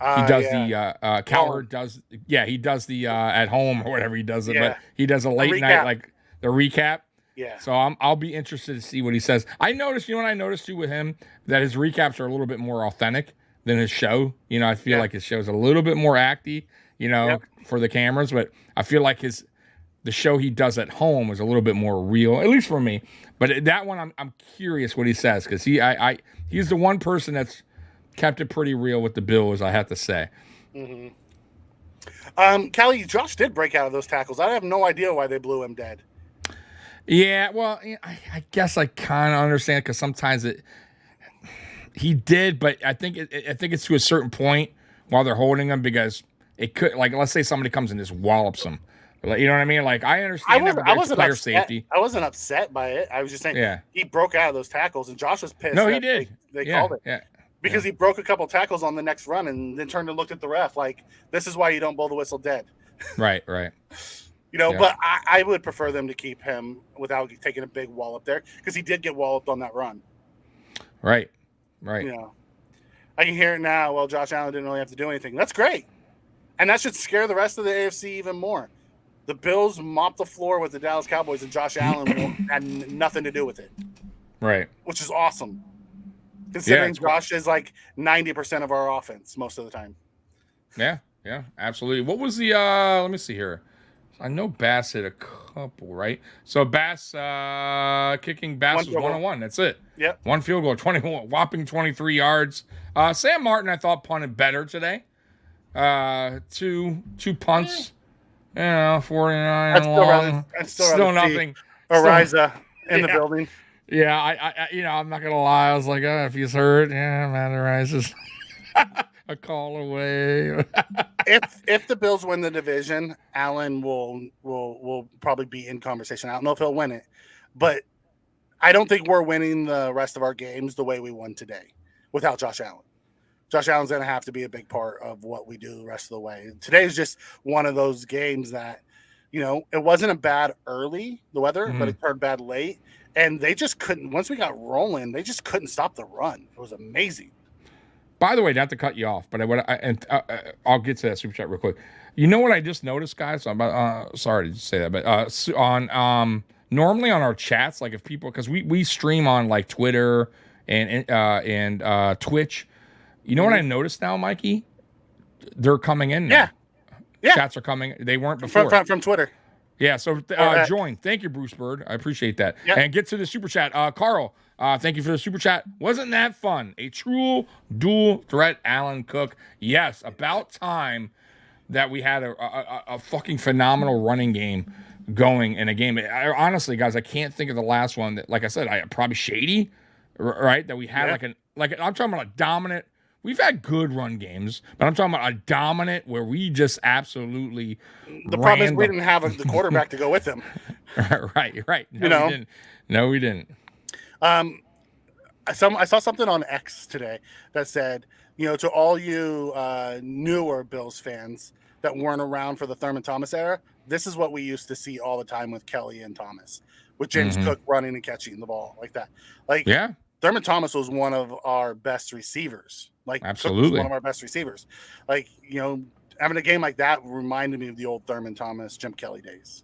Cowherd does he does the at home or whatever he does it, but he does a late night like the recap. Yeah. So I'll be interested to see what he says. I noticed, what I noticed too with him, that his recaps are a little bit more authentic than his show. I feel like his show's a little bit more acty, for the cameras, but I feel like the show he does at home is a little bit more real, at least for me. But that one, I'm curious what he says because he's the one person that's kept it pretty real with the Bills, I have to say. Mm-hmm. Callie, Josh did break out of those tackles. I have no idea why they blew him dead. Yeah, well, I guess I kind of understand because sometimes he did, but I think it's to a certain point while they're holding him because it could, like, let's say somebody comes and just wallops him. You know what I mean? Like, I understand I wasn't player upset. safety. I wasn't upset by it. I was just saying he broke out of those tackles, and Josh was pissed. No, he did. They called it. Yeah. Because he broke a couple tackles on the next run and then turned and looked at the ref like, this is why you don't blow the whistle dead. Right. But I would prefer them to keep him without taking a big wallop there because he did get walloped on that run. Right. I can hear it now. Well, Josh Allen didn't really have to do anything. That's great. And that should scare the rest of the AFC even more. The Bills mopped the floor with the Dallas Cowboys and Josh Allen had nothing to do with it. Right. Which is awesome. Considering Josh is like 90% of our offense most of the time. Yeah, absolutely. What was the let me see here. I know Bass hit a couple, right? So Bass kicking Bass was 1-1. That's it. Yep. One field goal, 21, whopping 23 yards. Sam Martin, I thought, punted better today. Two punts. 49 and long. I'd Still rather see nothing. Ariza in the building. Yeah, I'm not gonna lie. I was like, if he's hurt, Matt Ariza's a call away. If the Bills win the division, Allen will probably be in conversation. I don't know if he'll win it, but I don't think we're winning the rest of our games the way we won today without Josh Allen. Josh Allen's going to have to be a big part of what we do the rest of the way. Today's just one of those games that, it wasn't a bad early, the weather, but it turned bad late. And they just couldn't, once we got rolling, they just couldn't stop the run. It was amazing. By the way, not to cut you off, but I'll get to that super chat real quick. You know what I just noticed, guys? Sorry to say that, but on normally on our chats, like if people, because we stream on like Twitter and Twitch. You know what I noticed now, Mikey? They're coming in now. Yeah. Chats are coming. They weren't before. From Twitter. Yeah, so join. Thank you, Bruce Bird. I appreciate that. Yep. And get to the super chat. Carl, thank you for the super chat. Wasn't that fun? A true dual threat Allen Cook. Yes, about time that we had a fucking phenomenal running game going in a game. Honestly, guys, I can't think of the last one that, like I said, probably Shady, right? That we had I'm talking about a dominant. We've had good run games, but I'm talking about a dominant where we just absolutely. The problem is we didn't have the quarterback to go with him. Right. No, we didn't. I saw something on X today that said, to all you newer Bills fans that weren't around for the Thurman Thomas era, this is what we used to see all the time with Kelly and Thomas, with James Cook running and catching the ball like that. Thurman Thomas was one of our best receivers. Absolutely one of our best receivers. Having a game like that reminded me of the old Thurman Thomas, Jim Kelly days.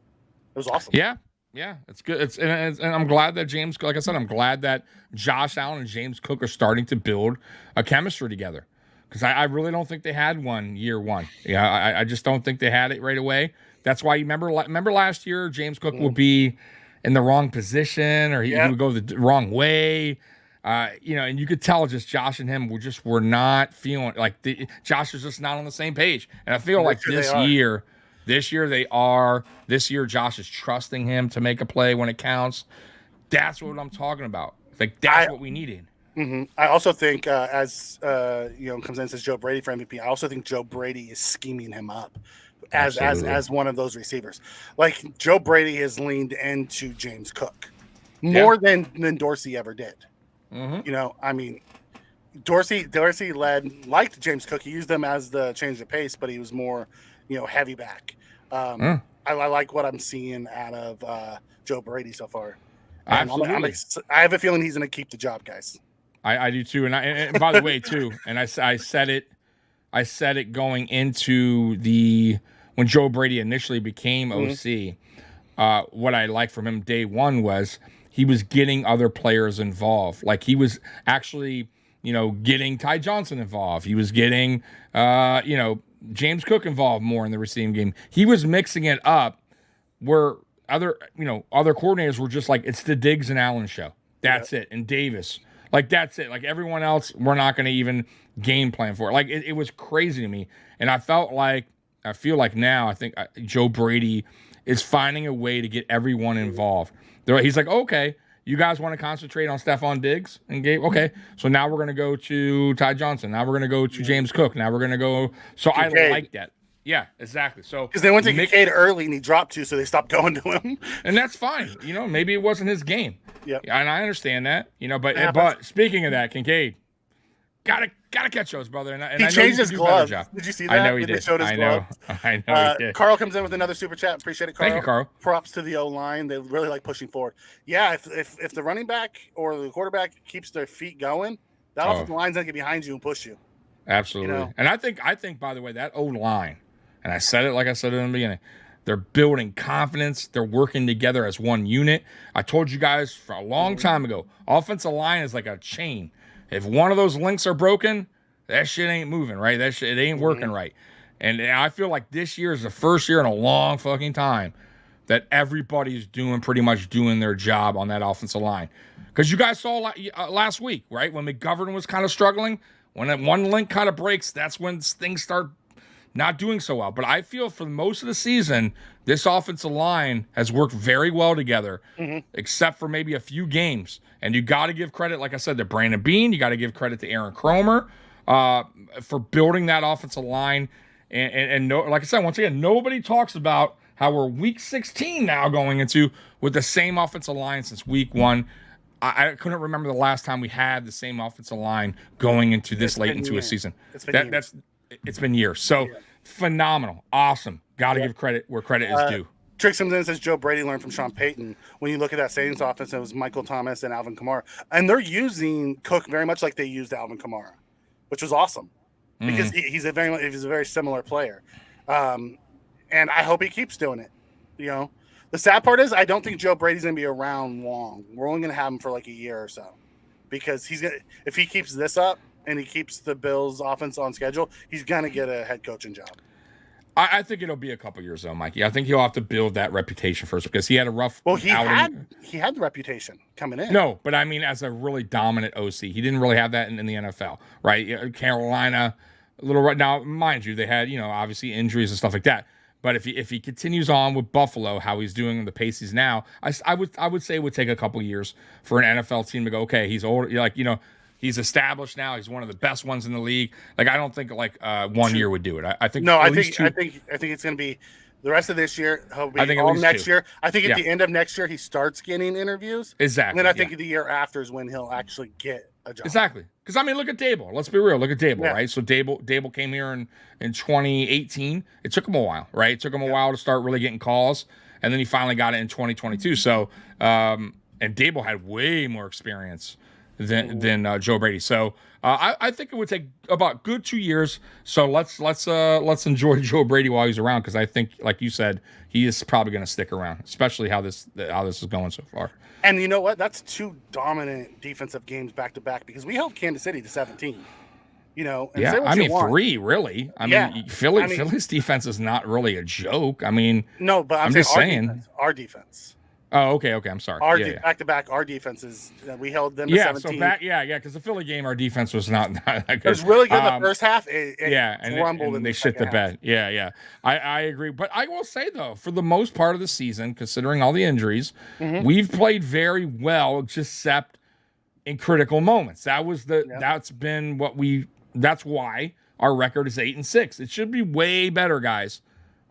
It was awesome. Yeah, it's good. And I'm glad that like I said, I'm glad that Josh Allen and James Cook are starting to build a chemistry together. Because I really don't think they had one year one. Yeah, I just don't think they had it right away. That's why you remember last year, James Cook would be in the wrong position or he would go the wrong way. And you could tell just Josh and him were not feeling like Josh is just not on the same page. And I feel like this year they are. This year, Josh is trusting him to make a play when it counts. That's what I'm talking about. That's what we needed. Mm-hmm. I also think, as comes in and says Joe Brady for MVP. I also think Joe Brady is scheming him up as one of those receivers. Like Joe Brady has leaned into James Cook more than Dorsey ever did. Mm-hmm. Dorsey liked James Cook. He used them as the change of pace, but he was more, heavy back. I like what I'm seeing out of Joe Brady so far. Absolutely. I have a feeling he's going to keep the job, guys. I do too. And by the way, too, and I said it going into when Joe Brady initially became OC. What I liked from him day one was he was getting other players involved. Like he was actually, getting Ty Johnson involved. He was getting, James Cook involved more in the receiving game. He was mixing it up where other coordinators were just like, it's the Diggs and Allen show. That's it. And Davis. Like, that's it. Like, everyone else, we're not going to even game plan for it. Like, it was crazy to me. And I feel like now, I think Joe Brady is finding a way to get everyone involved. He's like, okay, you guys want to concentrate on Stephon Diggs and Gabe? Okay, so now we're going to go to Ty Johnson. Now we're going to go to James Cook. Now we're going to go. So Kincaid. I like that. Yeah, exactly. So because they went to Kincaid early and he dropped 2, so they stopped going to him. And that's fine. Maybe it wasn't his game. Yeah, and I understand that. But speaking of that, Kincaid gotta catch those, brother. And he changed his gloves. Did you see that? I know he did. I know he did. Carl comes in with another super chat. Appreciate it, Carl. Thank you, Carl. Props to the O-line. They really like pushing forward. Yeah, if the running back or the quarterback keeps their feet going, that offensive line's gonna get behind you and push you. Absolutely. And I think by the way, that O-line, and I said it like I said it in the beginning, they're building confidence. They're working together as one unit. I told you guys for a long time ago, offensive line is like a chain. If one of those links are broken, that shit ain't moving, right? That shit, it ain't working right. And I feel like this year is the first year in a long fucking time that everybody's pretty much doing their job on that offensive line. Because you guys saw last week, right? When McGovern was kind of struggling, when that one link kind of breaks, that's when things start not doing so well. But I feel for most of the season, this offensive line has worked very well together, except for maybe a few games. And you got to give credit, like I said, to Brandon Beane. You got to give credit to Aaron Cromer for building that offensive line. And no, like I said, once again, nobody talks about how we're week 16 now going into with the same offensive line since week 1. I couldn't remember the last time we had the same offensive line going into this late into a season. It's been years. So phenomenal, awesome. Got to give credit where credit is due. Trick Simpson says Joe Brady learned from Sean Payton. When you look at that Saints offense, it was Michael Thomas and Alvin Kamara, and they're using Cook very much like they used Alvin Kamara, which was awesome because he's a very similar player, and I hope he keeps doing it. You know. The sad part is I don't think Joe Brady's going to be around long. We're only going to have him for like a year or so because if he keeps this up and he keeps the Bills offense on schedule, he's going to get a head coaching job. I think it'll be a couple years though, Mikey. I think he'll have to build that reputation first because he had a rough outing. He had the reputation coming in. No, but I mean as a really dominant OC. He didn't really have that in the NFL, right? Carolina, a little right now, mind you, they had, obviously injuries and stuff like that. But if he continues on with Buffalo, how he's doing in the pace he's now, I would say it would take a couple years for an NFL team to go, okay, he's old, he's established now. He's one of the best ones in the league. Like I don't think 1 year would do it. I think it's going to be the rest of this year. He'll be all next year. I think at the end of next year he starts getting interviews. Exactly. And then I think the year after is when he'll actually get a job. Exactly. Because I mean, look at Dable. Let's be real. Look at Dable, right? So Dable came here in 2018. It took him a while, right? It took him a while to start really getting calls, and then he finally got it in 2022. So, and Dable had way more experience than Joe Brady. So I think it would take about good 2 years. So let's enjoy Joe Brady while he's around because I think, like you said, he is probably going to stick around, especially how this is going so far. And you know what? That's 2 dominant defensive games back to back because we held Kansas City to 17. And yeah, I mean 3 really. I mean Philly's defense is not really a joke. I mean, no, but I'm just saying our defense. Oh, okay. I'm sorry. Back to back, our defenses we held them to 17. Because the Philly game, our defense was not that good. It was really good in the first half. And they shit the bed. Yeah. I agree, but I will say though, for the most part of the season, considering all the injuries, we've played very well, except in critical moments. That's why our record is 8-6. It should be way better, guys.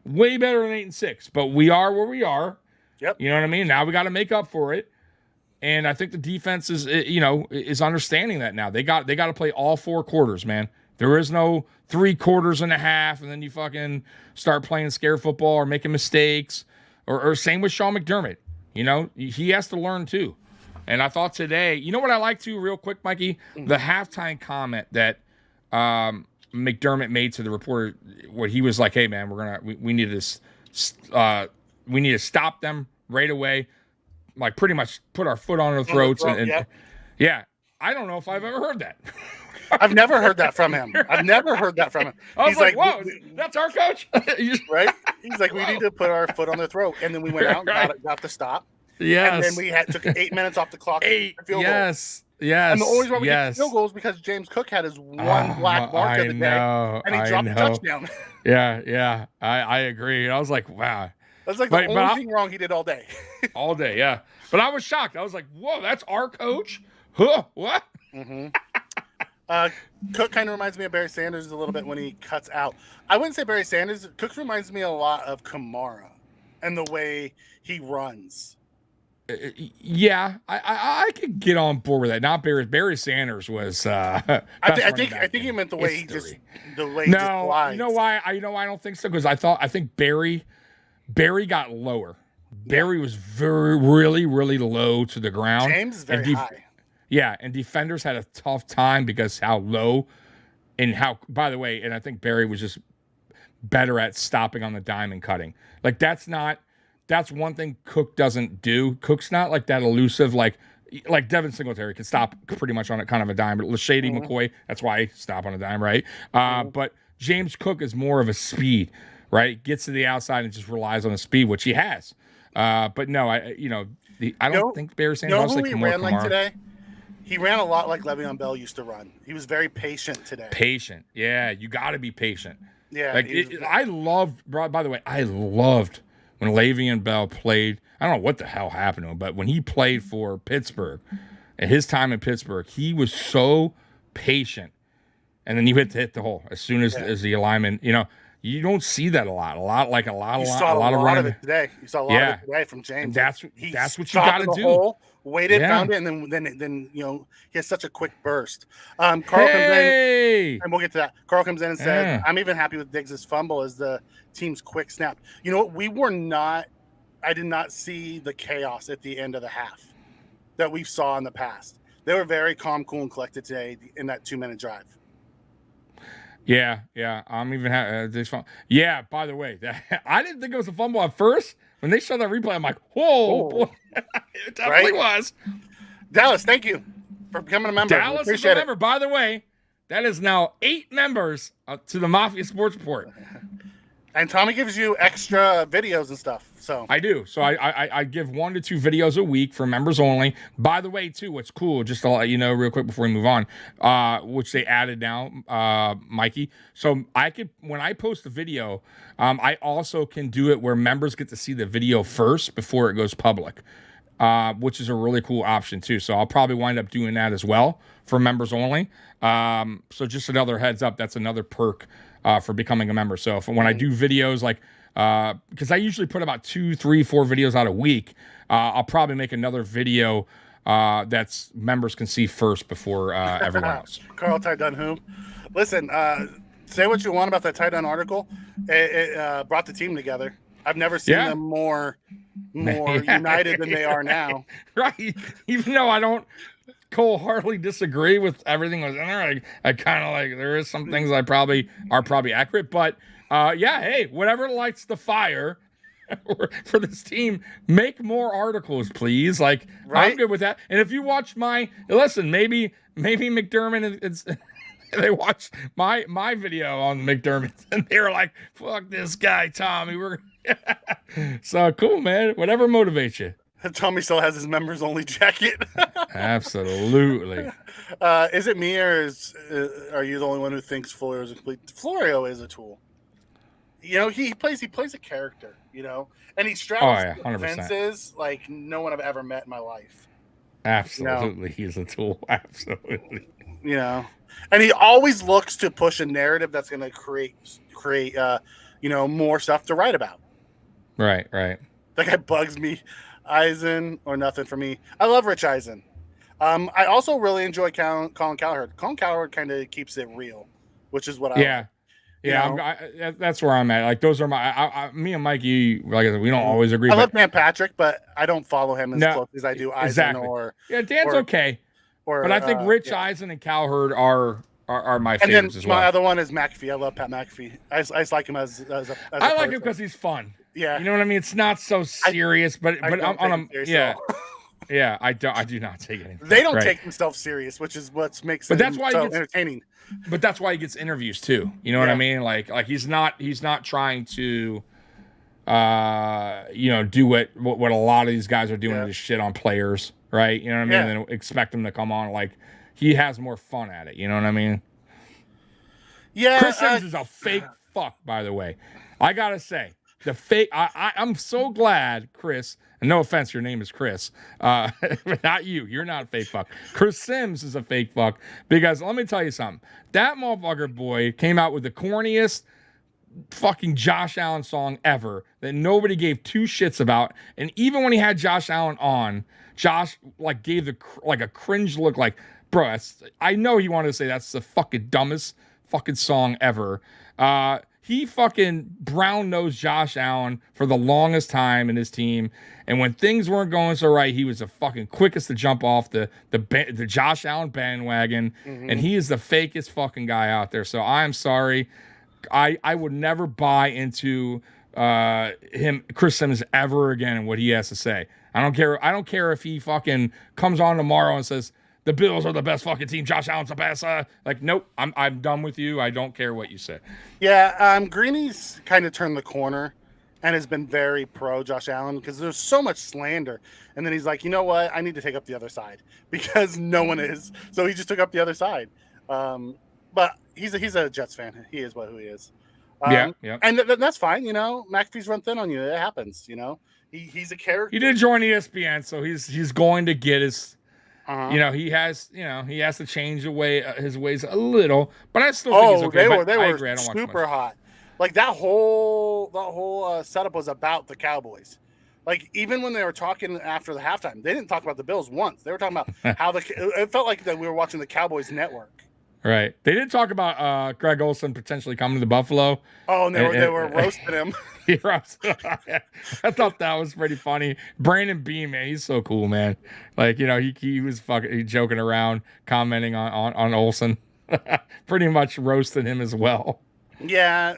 Way better than 8-6. But we are where we are. Yep. You know what I mean? Now we got to make up for it. And I think the defense is understanding that now. They got to play all 4 quarters, man. There is no 3 quarters and a half, and then you fucking start playing scare football or making mistakes. Or same with Sean McDermott. He has to learn too. And I thought today, you know what I like too, real quick, Mikey? The halftime comment that McDermott made to the reporter, where he was like, "Hey, man, we need to we need to stop them right away, like pretty much put our foot on their throats." Yeah, I don't know if I've ever heard that. I've never heard that from him. I was like, whoa, that's our coach? Right? He's like, we need to put our foot on their throat. And then we went out and got the stop. Yes. And then we took 8 minutes off the clock. 8, yes. Yes. And the only reason we get field goals because James Cook had his one black mark of the day. And he dropped a touchdown. Yeah. I agree. I was like, wow. That's like the only thing wrong he did all day. All day, yeah. But I was shocked. I was like, whoa, that's our coach? Huh, what? Cook kind of reminds me of Barry Sanders a little bit when he cuts out. I wouldn't say Barry Sanders. Cook reminds me a lot of Kamara and the way he runs. Yeah, I could get on board with that. Not Barry Sanders was. I think he meant the way he just glides. You know why? I don't think so because I think Barry got lower. Barry was really low to the ground. James is very high. Yeah, and defenders had a tough time because how low and how. By the way, and I think Barry was just better at stopping on the dime and cutting. Like that's one thing Cook doesn't do. Cook's not like that elusive, like Devin Singletary can stop pretty much on a kind of a dime. But Lashady McCoy, that's why he stop on a dime, right? But James Cook is more of a speed, right? Gets to the outside and just relies on the speed, which he has. But no, I don't think Barry Sanders. You know who he ran like today? He ran a lot like Le'Veon Bell used to run. He was very patient today. Patient, yeah. You got to be patient. Yeah, Like I loved. By the way, I loved when Le'Veon Bell played. I don't know what the hell happened to him, but when he played for Pittsburgh, at his time in Pittsburgh, he was so patient. And then you hit the hole as soon as the alignment. You know, you don't see that a lot. A lot You of saw a lot of running. it today. You saw a lot of it today from James. And that's what you got stopped to the do. Hole, waited, found it, and then you know he has such a quick burst. Carl comes in, and we'll get to that. Carl comes in and says, "I'm even happy with Diggs' fumble as the team's quick snap." You know what? I did not see the chaos at the end of the half that we saw in the past. They were very calm, cool, and collected today in that 2-minute drive. Yeah. I'm even this fun. Yeah. By the way, I didn't think it was a fumble at first. When they showed that replay, I'm like, whoa, boy. It definitely was. Dallas, thank you for becoming a member. Dallas is a member. By the way, that is now 8 members to the Mafia Sports Report. And Tommy gives you extra videos and stuff. So I do. So I give 1 to 2 videos a week for members only. By the way, too, what's cool, just to let you know real quick before we move on, which they added now, Mikey. So when I post the video, I also can do it where members get to see the video first before it goes public, which is a really cool option too. So I'll probably wind up doing that as well for members only. So just another heads up, that's another perk for becoming a member. So when I do videos like, because I usually put about 2, 3, 4 videos out a week, I'll probably make another video that's members can see first before everyone else. Carl Ty Dunham. Listen, say what you want about that Ty Dunn article. It brought the team together. I've never seen them more united than they are now. Right. Even though I don't wholeheartedly disagree with everything was in there. I kind of like, there is some things are probably accurate, but hey, whatever lights the fire for this team, make more articles, please. Like, right? I'm good with that. And if you watch maybe McDermott they watched my video on McDermott and they were like, fuck this guy, Tommy. So cool, man. Whatever motivates you. Tommy still has his members only jacket. Absolutely. Is it me or are you the only one who thinks Florio is a complete? Florio is a tool. You know, he plays a character, you know, and he straddles fences like no one I've ever met in my life. Absolutely. You know? He's a tool. Absolutely. You know, and he always looks to push a narrative that's going to create more stuff to write about. Right. That guy bugs me. Eisen or nothing for me. I love Rich Eisen. I also really enjoy Colin Cowherd. Colin Cowherd kind of keeps it real, which is what I like. That's where I'm at. Like those are me and Mikey. Like I said, we don't always agree. I love Dan Patrick, but I don't follow him as close as I do Eisen Dan's okay. But I think Rich Eisen and Cowherd are my favorites as well. My other one is McAfee. I love Pat McAfee. I just like him as I like him because he's fun. Yeah, you know what I mean. It's not so serious, but I'm on a yeah. I do not take anything. They don't take themselves serious, which is what makes it so entertaining. But that's why he gets interviews too. You know what I mean? Like he's not trying to do what a lot of these guys are doing to shit on players, right? You know what I mean? And then expect them to come on. Like he has more fun at it. You know what I mean? Yeah. Chris Sims is a fake fuck, by the way. I gotta say. The fake, I'm so glad, Chris, and no offense, your name is Chris, but not you. You're not a fake fuck. Chris Sims is a fake fuck because let me tell you something. That motherfucker boy came out with the corniest fucking Josh Allen song ever that nobody gave 2 shits about. And even when he had Josh Allen on, Josh gave a cringe look like, bro, I know he wanted to say that's the fucking dumbest fucking song ever. He fucking brown-nosed Josh Allen for the longest time in his team. And when things weren't going so right, he was the fucking quickest to jump off the Josh Allen bandwagon. Mm-hmm. And he is the fakest fucking guy out there. So I'm sorry. I would never buy into Chris Sims ever again and what he has to say. I don't care if he fucking comes on tomorrow and says, the Bills are the best fucking team. Josh Allen's the best. Nope. I'm done with you. I don't care what you say. Yeah, Greeny's kind of turned the corner and has been very pro Josh Allen because there's so much slander. And then he's like, you know what? I need to take up the other side because no one is. So he just took up the other side. But he's a Jets fan. He is who he is. Yeah. And that's fine. You know, McAfee's run thin on you. It happens. You know, he's a character. He did join ESPN, so he's going to get his. Uh-huh. You know, he has to change his ways a little, but I still think he's okay. They were agree, I don't watch super much. hot. Like that whole setup was about the Cowboys. Like even when they were talking after the halftime, they didn't talk about the Bills once. They were talking about how it felt like that we were watching the Cowboys network. Right. They did talk about Greg Olsen potentially coming to Buffalo. Oh, and they were roasting him. I thought that was pretty funny. Brandon Beam, man, he's so cool, man. Like, you know, he was joking around, commenting on Olsen, pretty much roasting him as well. Yeah,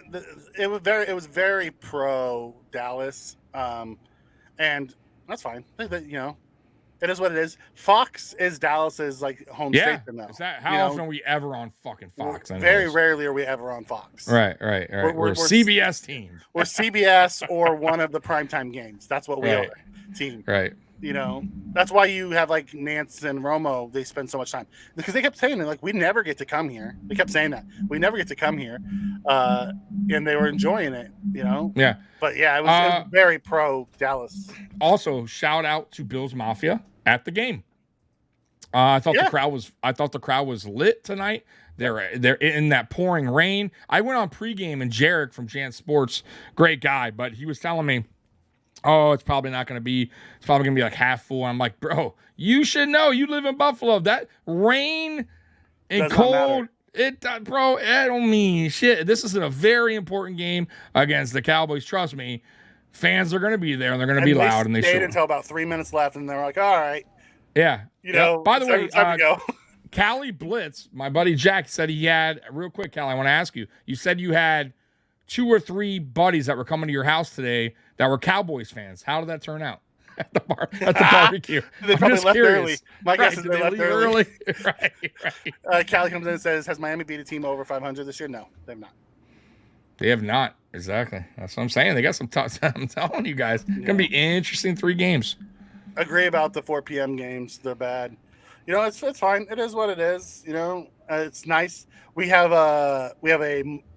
it was very pro Dallas, and that's fine. You know, it is what it is. Fox is Dallas's like home station now. How often are we ever on fucking Fox? Very rarely are we ever on Fox. Right. We're a CBS team. We're CBS or one of the primetime games. That's what we are. Team. Right. You know, that's why you have like Nance and Romo. They spend so much time because they kept saying it. Like, we never get to come here. They kept saying that we never get to come here, and they were enjoying it. You know. Yeah. But yeah, it was very pro Dallas. Also, shout out to Bills Mafia at the game. I thought the crowd was lit tonight. They're in that pouring rain. I went on pregame, and Jarek from Jan Sports, great guy, but he was telling me, oh, it's probably going to be like half full. I'm like, bro, you should know. You live in Buffalo. That rain and cold, bro, I don't mean shit. This is a very important game against the Cowboys. Trust me, fans are going to be there, and they're going to be loud. And they stayed until about 3 minutes left, and they're like, all right. Yeah. You know, by the way, time to go. Cali Blitz, my buddy Jack said he had, real quick, Cal, I want to ask you, you said you had 2 or 3 buddies that were coming to your house today that were Cowboys fans. How did that turn out at the barbecue? They probably left early. My guess is they left early. Right. Callie comes in and says, has Miami beat a team over 500 this year? No, they've not. They have not. Exactly. That's what I'm saying. They got some I'm telling you guys, it's going to be interesting 3 games. Agree about the 4 p.m. games. They're bad. You know, it's fine. It is what it is. You know, it's nice. We have a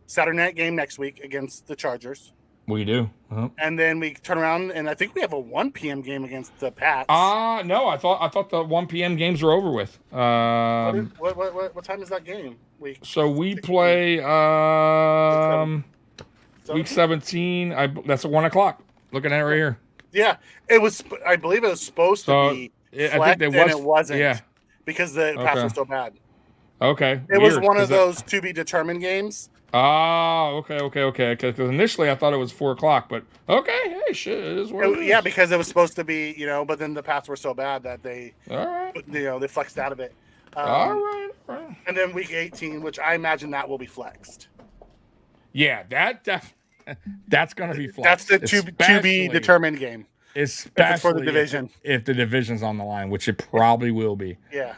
Saturday night game next week against the Chargers. We do. Uh-huh. And then we turn around, and I think we have a 1 p.m. game against the Pats. No, I thought the 1 p.m. games were over with. What time is that game? So we play week 17. That's at 1 o'clock. Looking at it right here. Yeah, it was. I believe it was supposed to be flecked, and it wasn't. Yeah, because the Pats were so bad. Okay. It was one of those to be determined games. Okay. Because initially I thought it was 4 o'clock, but okay, hey, shit, it is what it is. Yeah, because it was supposed to be, you know, but then the Pats were so bad that they, all right, you know, they flexed out of it. All right. And then week 18, which I imagine that will be flexed. Yeah, that's going to be flexed. That's the to be determined game. Especially for the division. If the division's on the line, which it probably will be. Yeah.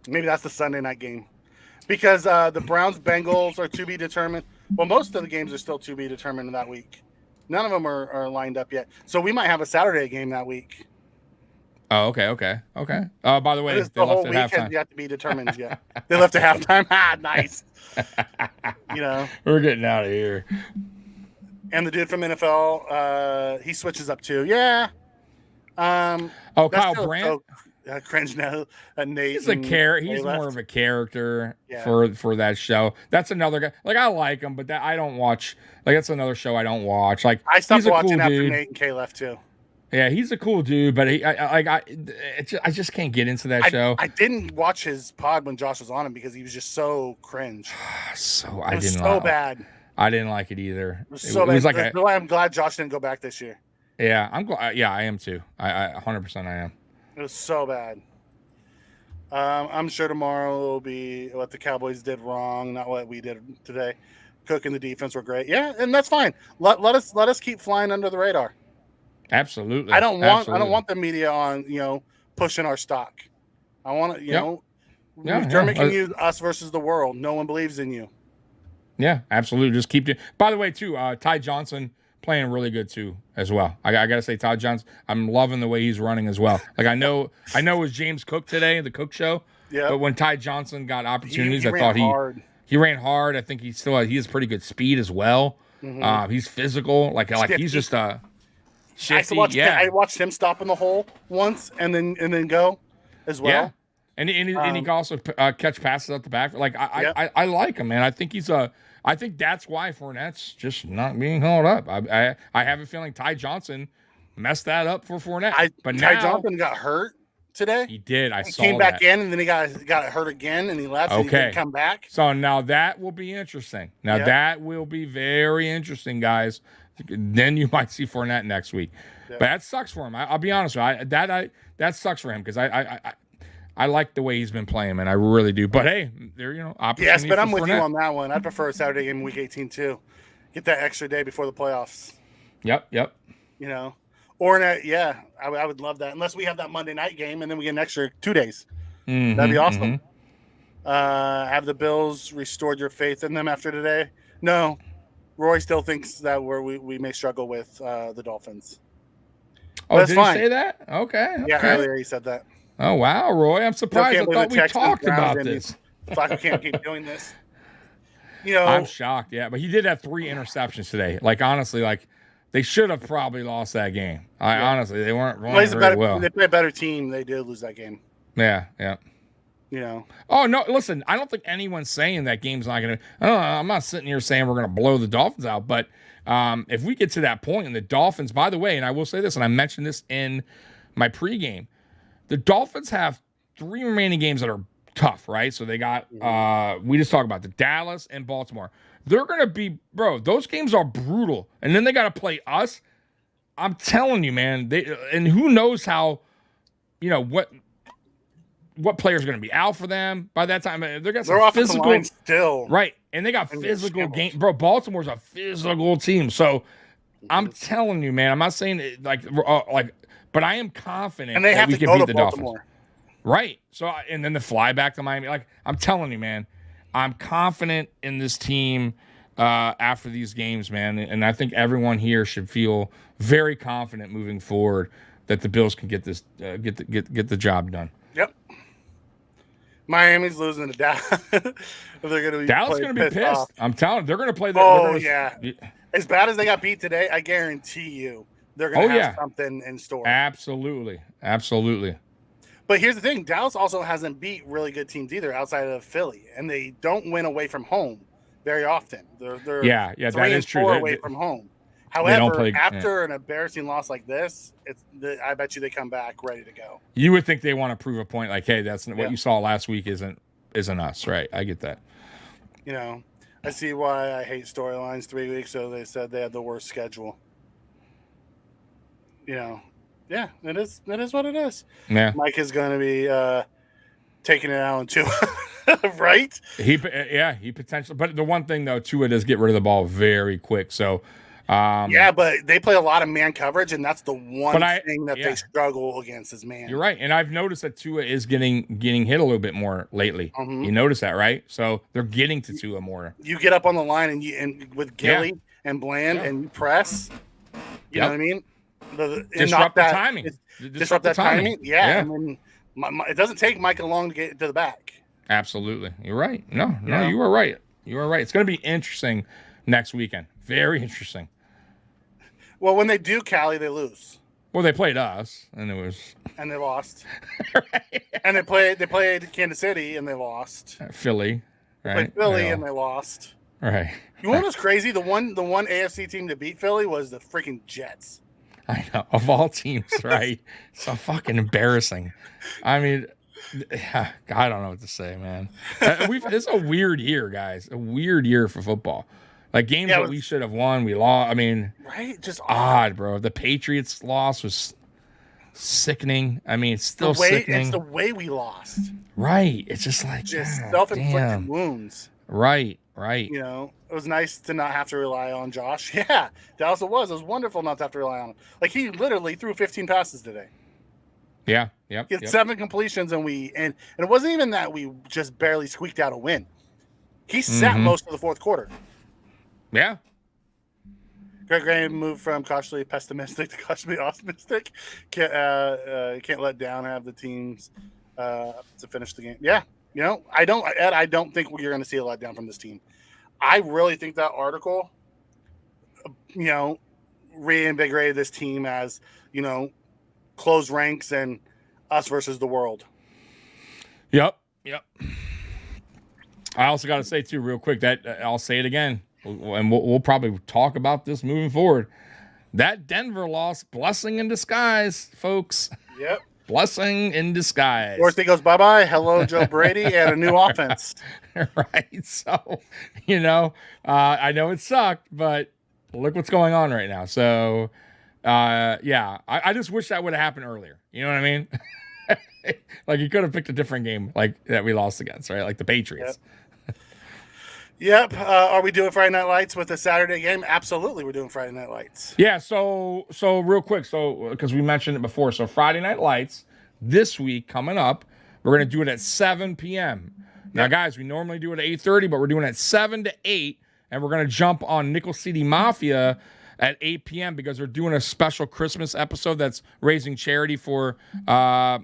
Maybe that's the Sunday night game. Because the Browns-Bengals are to be determined. Well, most of the games are still to be determined that week. None of them are lined up yet. So we might have a Saturday game that week. Oh, okay. By the way, the whole week has yet to be determined yet. They left at halftime. Nice. You know. We're getting out of here. And the dude from NFL, he switches up too. Yeah. Kyle Brandt. Cringe now. Nate. He's He's more of a character for that show. That's another guy. Like, I like him, but I don't watch. Like, that's another show I don't watch. Like, I stopped watching cool after dude. Nate and Kay left too. Yeah, he's a cool dude, but I just can't get into that show. I didn't watch his pod when Josh was on him because he was just so cringe. Bad. I didn't like it either. It was so bad. That's why I'm glad Josh didn't go back this year. Yeah, I'm glad. Yeah, I am too. I 100% I am. It was so bad. I'm sure tomorrow will be what the Cowboys did wrong, not what we did today. Cook and the defense were great. Yeah, and that's fine. Let us keep flying under the radar. Absolutely. I don't want the media on, you know, pushing our stock. I want to, you know, Dermot can use us versus the world. No one believes in you. Yeah, absolutely. Just keep it. By the way, too, Ty Johnson playing really good too as well. I gotta say, Ty Johnson, I'm loving the way he's running as well. Like, I know it was James Cook today, the Cook Show. Yeah. But when Ty Johnson got opportunities, I thought He ran hard. I think he has pretty good speed as well. He's physical. Like he's just shifty. I watched him stop in the hole once and then go as well. Yeah. And he can also catch passes out the back. Like I like him, man. I think I think that's why Fournette's just not being held up. I have a feeling Ty Johnson messed that up for Fournette. But Ty now Johnson got hurt today. He did. He came back in and then he got hurt again and he left. And he didn't come back. So now that will be interesting. That will be very interesting, guys. Then you might see Fournette next week. Yeah. But that sucks for him. I'll be honest with you. That sucks for him because I like the way he's been playing, man. I really do. But hey, opportunity. Yes, but I'm with you on that one. I prefer a Saturday game week 18 too. Get that extra day before the playoffs. Yep. Or I would love that. Unless we have that Monday night game and then we get an extra 2 days. That'd be awesome. Have the Bills restored your faith in them after today? No. Roy still thinks that we may struggle with the Dolphins. Oh, did he say that? Okay. Yeah, earlier he said that. Oh, wow, Roy. I'm surprised. I thought we talked about this. Flacco can't keep doing this. I'm shocked, yeah. But he did have 3 interceptions today. Like, honestly, they should have probably lost that game. Honestly, they weren't running very well. They play a better team. They did lose that game. Yeah. Oh, no, listen, I don't think anyone's saying that game's not going to – I'm not sitting here saying we're going to blow the Dolphins out. But if we get to that point and the Dolphins – by the way, and I will say this, and I mentioned this in my pregame, the Dolphins have 3 remaining games that are tough, right? So they got we just talked about the Dallas and Baltimore. They're going to be, bro, those games are brutal. And then they got to play us. I'm telling you, man, and who knows how, what players are going to be out for them by that time. They got some physical still. Right. And they got physical game. Bro, Baltimore's a physical team. So I'm telling you, man, I'm not saying but I am confident and they have we to can go beat to the Baltimore. Dolphins. Right. So, and then the fly back to Miami. Like, I'm telling you, man, I'm confident in this team after these games, man. And I think everyone here should feel very confident moving forward that the Bills can get this, get the job done. Yep. Miami's losing to Dallas. They're going to be Dallas going to be pissed. Off. I'm telling you, they're going to play. Yeah. As bad as they got beat today, I guarantee you they're going to have something in store. Absolutely. But here's the thing. Dallas also hasn't beat really good teams either outside of Philly. And they don't win away from home very often. They're 3 and 4 away from home. However, after an embarrassing loss like this, I bet you they come back ready to go. You would think they want to prove a point like, hey, that's what you saw last week isn't us, right? I get that. I see why I hate storylines 3 weeks ago. They said they had the worst schedule. Yeah, it is what it is. Yeah. Mike is going to be taking it out on Tua, right? He potentially. But the one thing, though, Tua does get rid of the ball very quick. So, but they play a lot of man coverage, and that's the one thing that they struggle against is man. You're right. And I've noticed that Tua is getting hit a little bit more lately. Mm-hmm. You notice that, right? So they're getting to Tua more. You get up on the line and with Gilly and Bland and you press. You know what I mean? Disrupt the timing. Disrupt that timing. Yeah. I mean, it doesn't take Micah long to get to the back. Absolutely. You're right. No, you are right. You are right. It's going to be interesting next weekend. Very interesting. Well, when they do Cali, they lose. Well, they played us, and they lost. Right. And they played Kansas City, and they lost. Philly. Right. They played Philly, and they lost. Right. You know what's crazy? The one AFC team to beat Philly was the freaking Jets. I know, of all teams, right? So fucking embarrassing. I mean, I don't know what to say, man. It's a weird year, guys. A weird year for football. Like games that we should have won, we lost. I mean, right? Just odd, bro. The Patriots loss was sickening. I mean, it's still sickening. It's the way we lost. Right. It's just like self-inflicted wounds. Right. It was nice to not have to rely on Josh. Yeah, Dallas it was. It was wonderful not to have to rely on him. Like he literally threw 15 passes today. Yeah. Yep. He had 7 completions, and it wasn't even that we just barely squeaked out a win. He sat most of the fourth quarter. Yeah. Greg Graham moved from cautiously pessimistic to cautiously optimistic. Can't let down have the teams to finish the game. Yeah. You know, I don't think you're going to see a letdown from this team. I really think that article, you know, reinvigorated this team as, you know, close ranks and us versus the world. Yep. I also got to say too, real quick, that I'll say it again, and we'll probably talk about this moving forward. That Denver loss, blessing in disguise, folks. Yep. Blessing in disguise. Dorsey goes bye-bye. Hello, Joe Brady, and a new offense. Right. So, you know, I know it sucked, but look what's going on right now. So, yeah, I just wish that would have happened earlier. You know what I mean? Like, you could have picked a different game like that we lost against, right? Like the Patriots. Yep. Are we doing Friday Night Lights with a Saturday game? Absolutely, we're doing Friday Night Lights. Yeah. So real quick. So, because we mentioned it before. So Friday Night Lights this week coming up, we're going to do it at 7 p.m. Now, guys, we normally do it at 8:30, but we're doing it at 7 to 8, and we're going to jump on Nickel City Mafia at 8 p.m. because we're doing a special Christmas episode that's raising charity for, a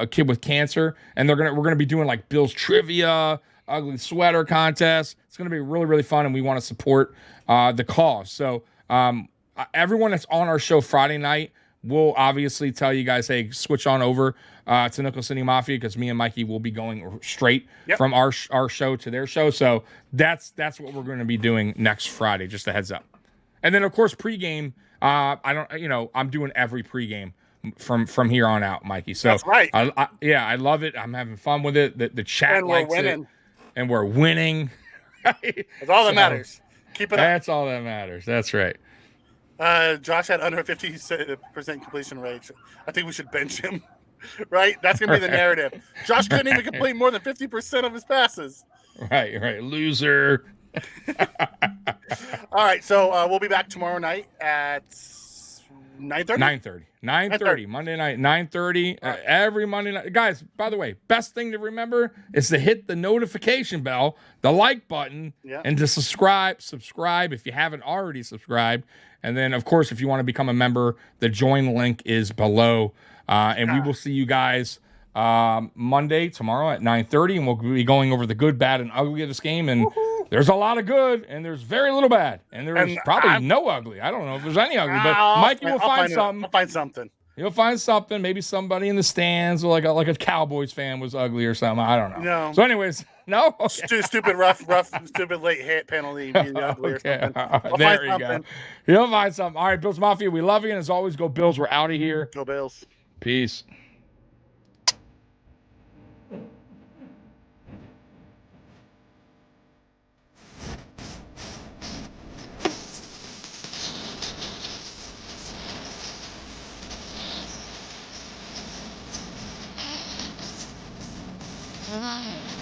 kid with cancer, and we're gonna be doing like Bill's trivia, ugly sweater contest. It's gonna be really, really fun, and we want to support the cause. So everyone that's on our show Friday night, we'll obviously tell you guys, hey, switch on over to Nickel City Mafia because me and Mikey will be going straight from our show to their show. So that's what we're going to be doing next Friday. Just a heads up. And then, of course, pregame. I'm doing every pregame from here on out, Mikey. So that's right. I love it. I'm having fun with it. The chat and likes winning. It, and we're winning. Right? That's all that matters. Keep it up. That's all that matters. That's right. Josh had under 50% completion rate. I think we should bench him. Right? That's going to be the narrative. Josh couldn't even complete more than 50% of his passes. Right. Loser. All right, so we'll be back tomorrow night at 9:30? 9:30. Monday night, 9:30. Every Monday night. Guys, by the way, best thing to remember is to hit the notification bell, the like button, and to subscribe if you haven't already subscribed. And then, of course, if you want to become a member, the join link is below. And we will see you guys Monday, tomorrow at 9:30, and we'll be going over the good, bad, and ugly of this game. And there's a lot of good, and there's very little bad, and there's probably no ugly. I don't know if there's any ugly, but Mikey will find something. I'll find something. You'll find something. Maybe somebody in the stands, or like a Cowboys fan was ugly or something. I don't know. No. So, anyways, no. Okay. Stupid rough, stupid late hit penalty. Okay. There you go. You'll find something. All right, Bills Mafia, we love you, and as always, go Bills. We're out of here. Go Bills. Peace. Mm-hmm.